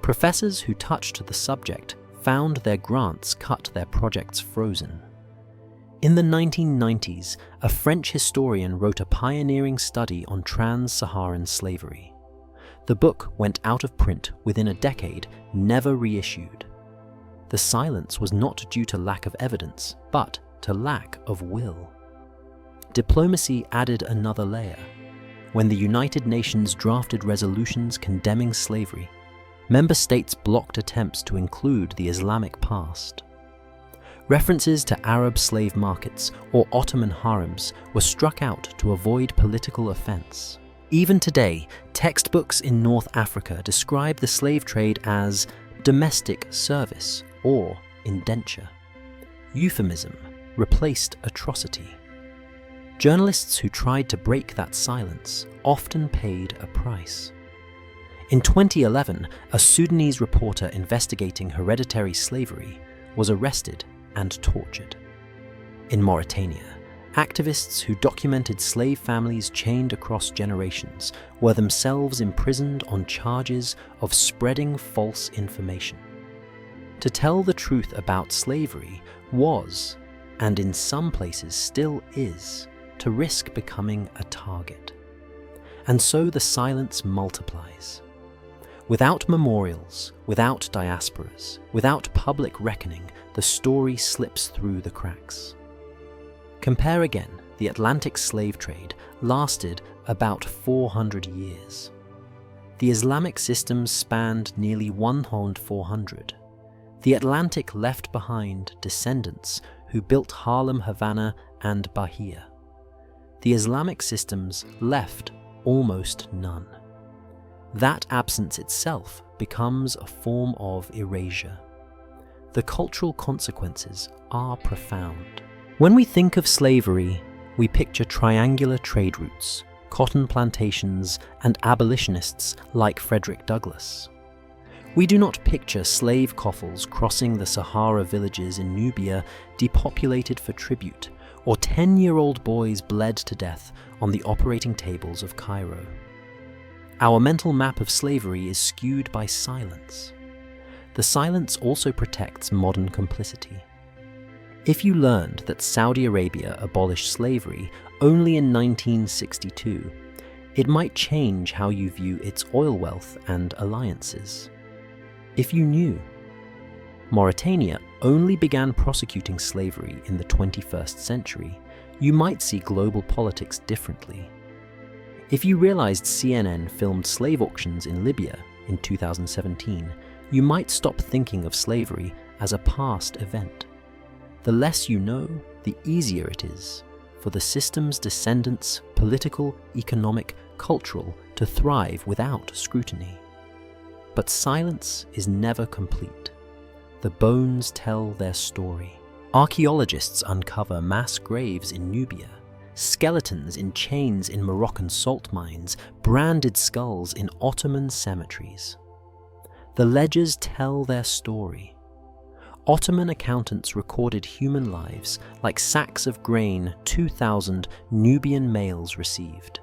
Professors who touched the subject found their grants cut, their projects frozen. In the 1990s, a French historian wrote a pioneering study on trans-Saharan slavery. The book went out of print within a decade, never reissued. The silence was not due to lack of evidence, but to lack of will. Diplomacy added another layer. When the United Nations drafted resolutions condemning slavery, member states blocked attempts to include the Islamic past. References to Arab slave markets or Ottoman harems were struck out to avoid political offense. Even today, textbooks in North Africa describe the slave trade as domestic service or indenture. Euphemism replaced atrocity. Journalists who tried to break that silence often paid a price. In 2011, a Sudanese reporter investigating hereditary slavery was arrested and tortured. In Mauritania, activists who documented slave families chained across generations were themselves imprisoned on charges of spreading false information. To tell the truth about slavery was, and in some places still is, to risk becoming a target. And so the silence multiplies. Without memorials, without diasporas, without public reckoning, the story slips through the cracks. Compare again, the Atlantic slave trade lasted about 400 years. The Islamic systems spanned nearly 400. The Atlantic left behind descendants who built Harlem, Havana, and Bahia. The Islamic systems left almost none. That absence itself becomes a form of erasure. The cultural consequences are profound. When we think of slavery, we picture triangular trade routes, cotton plantations, and abolitionists like Frederick Douglass. We do not picture slave coffles crossing the Sahara villages in Nubia depopulated for tribute, or 10-year-old boys bled to death on the operating tables of Cairo. Our mental map of slavery is skewed by silence. The silence also protects modern complicity. If you learned that Saudi Arabia abolished slavery only in 1962, it might change how you view its oil wealth and alliances. If you knew Mauritania only began prosecuting slavery in the 21st century, you might see global politics differently. If you realized CNN filmed slave auctions in Libya in 2017, you might stop thinking of slavery as a past event. The less you know, the easier it is for the system's descendants, political, economic, cultural, to thrive without scrutiny. But silence is never complete. The bones tell their story. Archaeologists uncover mass graves in Nubia, skeletons in chains in Moroccan salt mines, branded skulls in Ottoman cemeteries. The ledgers tell their story. Ottoman accountants recorded human lives like sacks of grain 2,000 Nubian males received,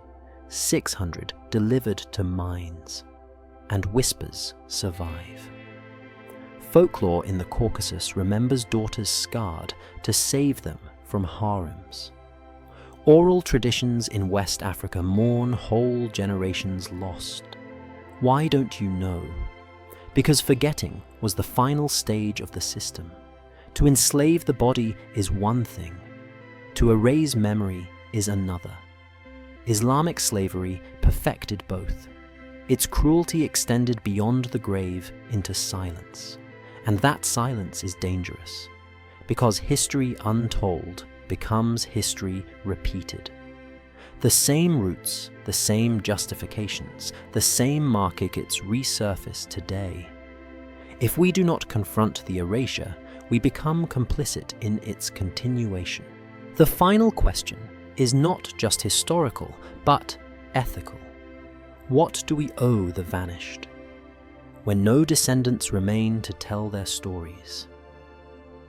600 delivered to mines, and whispers survive. Folklore in the Caucasus remembers daughters scarred to save them from harems. Oral traditions in West Africa mourn whole generations lost. Why don't you know? Because forgetting was the final stage of the system. To enslave the body is one thing. To erase memory is another. Islamic slavery perfected both. Its cruelty extended beyond the grave into silence. And that silence is dangerous, because history untold becomes history repeated. The same roots, the same justifications, the same markets resurface today. If we do not confront the erasure, we become complicit in its continuation. The final question is not just historical, but ethical. What do we owe the vanished? When no descendants remain to tell their stories,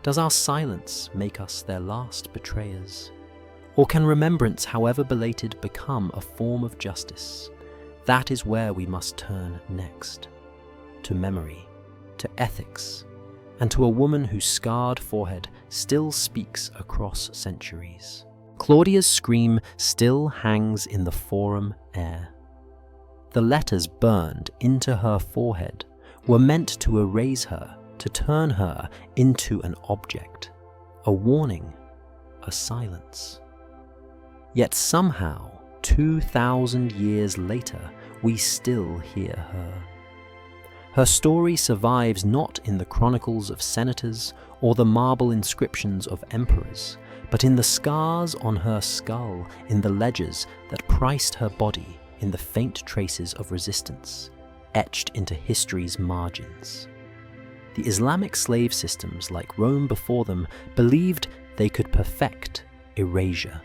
does our silence make us their last betrayers? Or can remembrance, however belated, become a form of justice? That is where we must turn next. To memory, to ethics, and to a woman whose scarred forehead still speaks across centuries. Claudia's scream still hangs in the forum air. The letters burned into her forehead were meant to erase her, to turn her into an object, a warning, a silence. Yet somehow, 2,000 years later, we still hear her. Her story survives not in the chronicles of senators or the marble inscriptions of emperors, but in the scars on her skull, in the ledgers that priced her body, in the faint traces of resistance, etched into history's margins. The Islamic slave systems, like Rome before them, believed they could perfect erasure.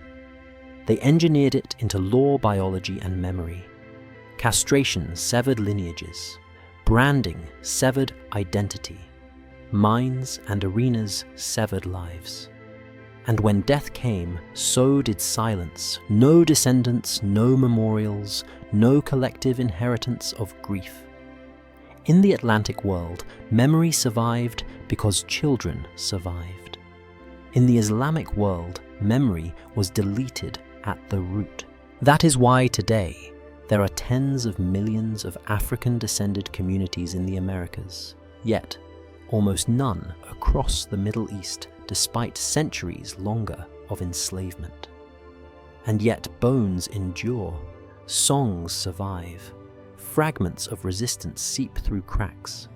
They engineered it into law, biology, and memory. Castration severed lineages. Branding severed identity. Mines and arenas severed lives. And when death came, so did silence. No descendants, no memorials, no collective inheritance of grief. In the Atlantic world, memory survived because children survived. In the Islamic world, memory was deleted at the root. That is why today, there are tens of millions of African-descended communities in the Americas, yet almost none across the Middle East, despite centuries longer of enslavement. And yet bones endure, songs survive, fragments of resistance seep through cracks.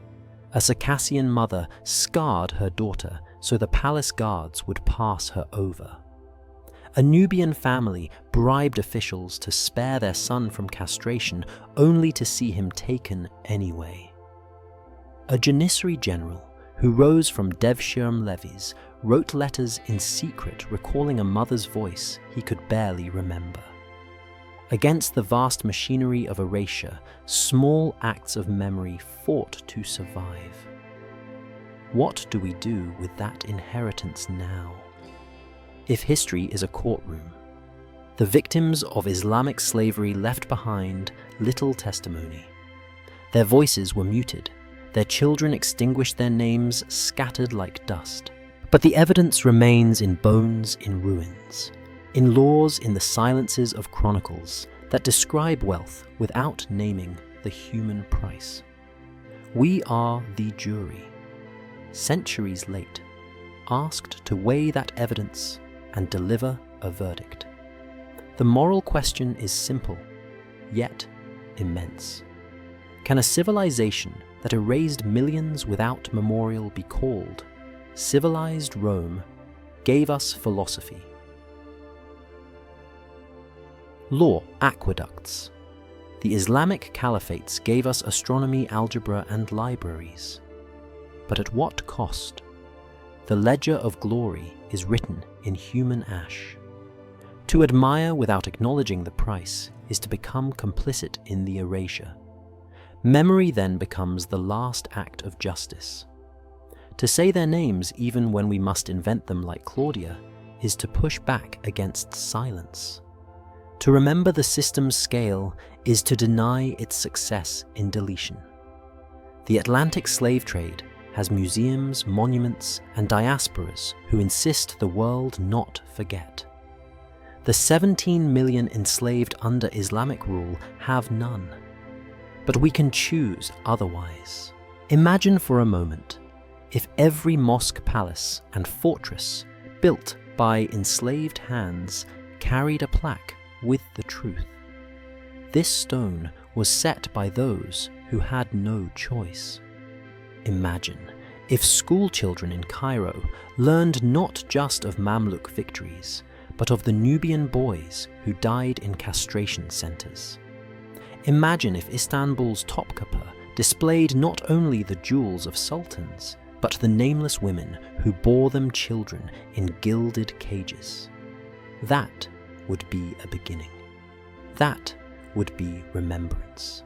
A Circassian mother scarred her daughter so the palace guards would pass her over. A Nubian family bribed officials to spare their son from castration only to see him taken anyway. A Janissary general who rose from Devshirme levies wrote letters in secret recalling a mother's voice he could barely remember. Against the vast machinery of erasure, small acts of memory fought to survive. What do we do with that inheritance now? If history is a courtroom, the victims of Islamic slavery left behind little testimony. Their voices were muted, their children extinguished, their names scattered like dust. But the evidence remains in bones in ruins, in laws in the silences of chronicles that describe wealth without naming the human price. We are the jury, centuries late, asked to weigh that evidence and deliver a verdict. The moral question is simple, yet immense. Can a civilization that erased millions without memorial be called civilized Rome gave us philosophy? Law aqueducts. The Islamic Caliphates gave us astronomy, algebra, and libraries. But at what cost? The ledger of glory is written in human ash. To admire without acknowledging the price is to become complicit in the erasure. Memory then becomes the last act of justice. To say their names even when we must invent them like Claudia is to push back against silence. To remember the system's scale is to deny its success in deletion. The Atlantic slave trade has museums, monuments, and diasporas who insist the world not forget. The 17 million enslaved under Islamic rule have none. But we can choose otherwise. Imagine for a moment if every mosque palace and fortress built by enslaved hands carried a plaque with the truth. This stone was set by those who had no choice. Imagine if school children in Cairo learned not just of Mamluk victories, but of the Nubian boys who died in castration centres. Imagine if Istanbul's Topkapı displayed not only the jewels of sultans, but the nameless women who bore them children in gilded cages. That would be a beginning. That would be remembrance.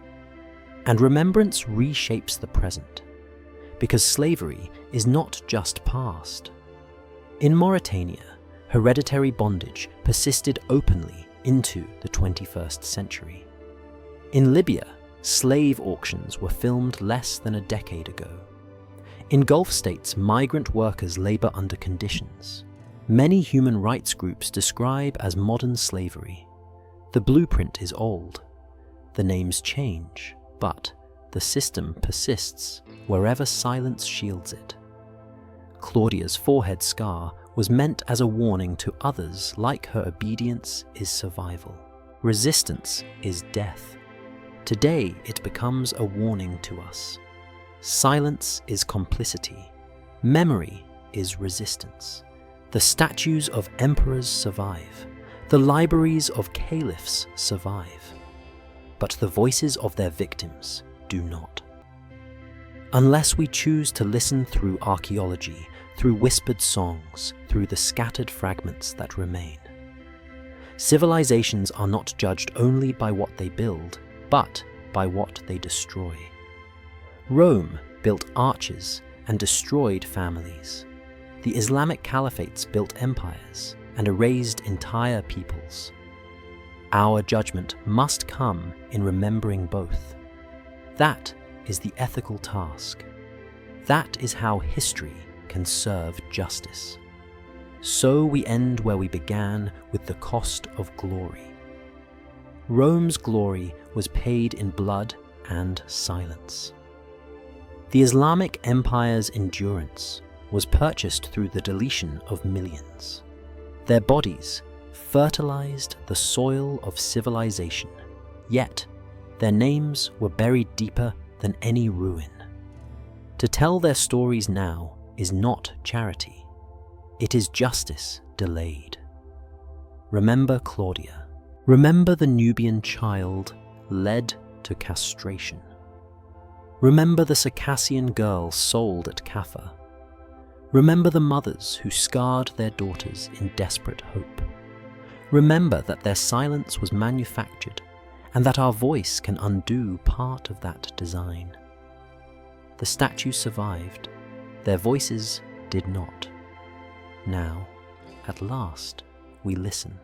And remembrance reshapes the present, because slavery is not just past. In Mauritania, hereditary bondage persisted openly into the 21st century. In Libya, slave auctions were filmed less than a decade ago. In Gulf states, migrant workers labor under conditions many human rights groups describe as modern slavery. The blueprint is old. The names change, but the system persists wherever silence shields it. Claudia's forehead scar was meant as a warning to others, like her obedience is survival. Resistance is death. Today it becomes a warning to us. Silence is complicity. Memory is resistance. The statues of emperors survive. The libraries of caliphs survive. But the voices of their victims do not. Unless we choose to listen through archaeology, through whispered songs, through the scattered fragments that remain. Civilizations are not judged only by what they build, but by what they destroy. Rome built arches and destroyed families. The Islamic Caliphates built empires and erased entire peoples. Our judgment must come in remembering both. That is the ethical task. That is how history can serve justice. So we end where we began, with the cost of glory. Rome's glory was paid in blood and silence. The Islamic Empire's endurance was purchased through the deletion of millions. Their bodies fertilized the soil of civilization, yet their names were buried deeper than any ruin. To tell their stories now is not charity. It is justice delayed. Remember Claudia. Remember the Nubian child led to castration. Remember the Circassian girl sold at Kaffa. Remember the mothers who scarred their daughters in desperate hope. Remember that their silence was manufactured and that our voice can undo part of that design. The statues survived, their voices did not. Now, at last, we listen.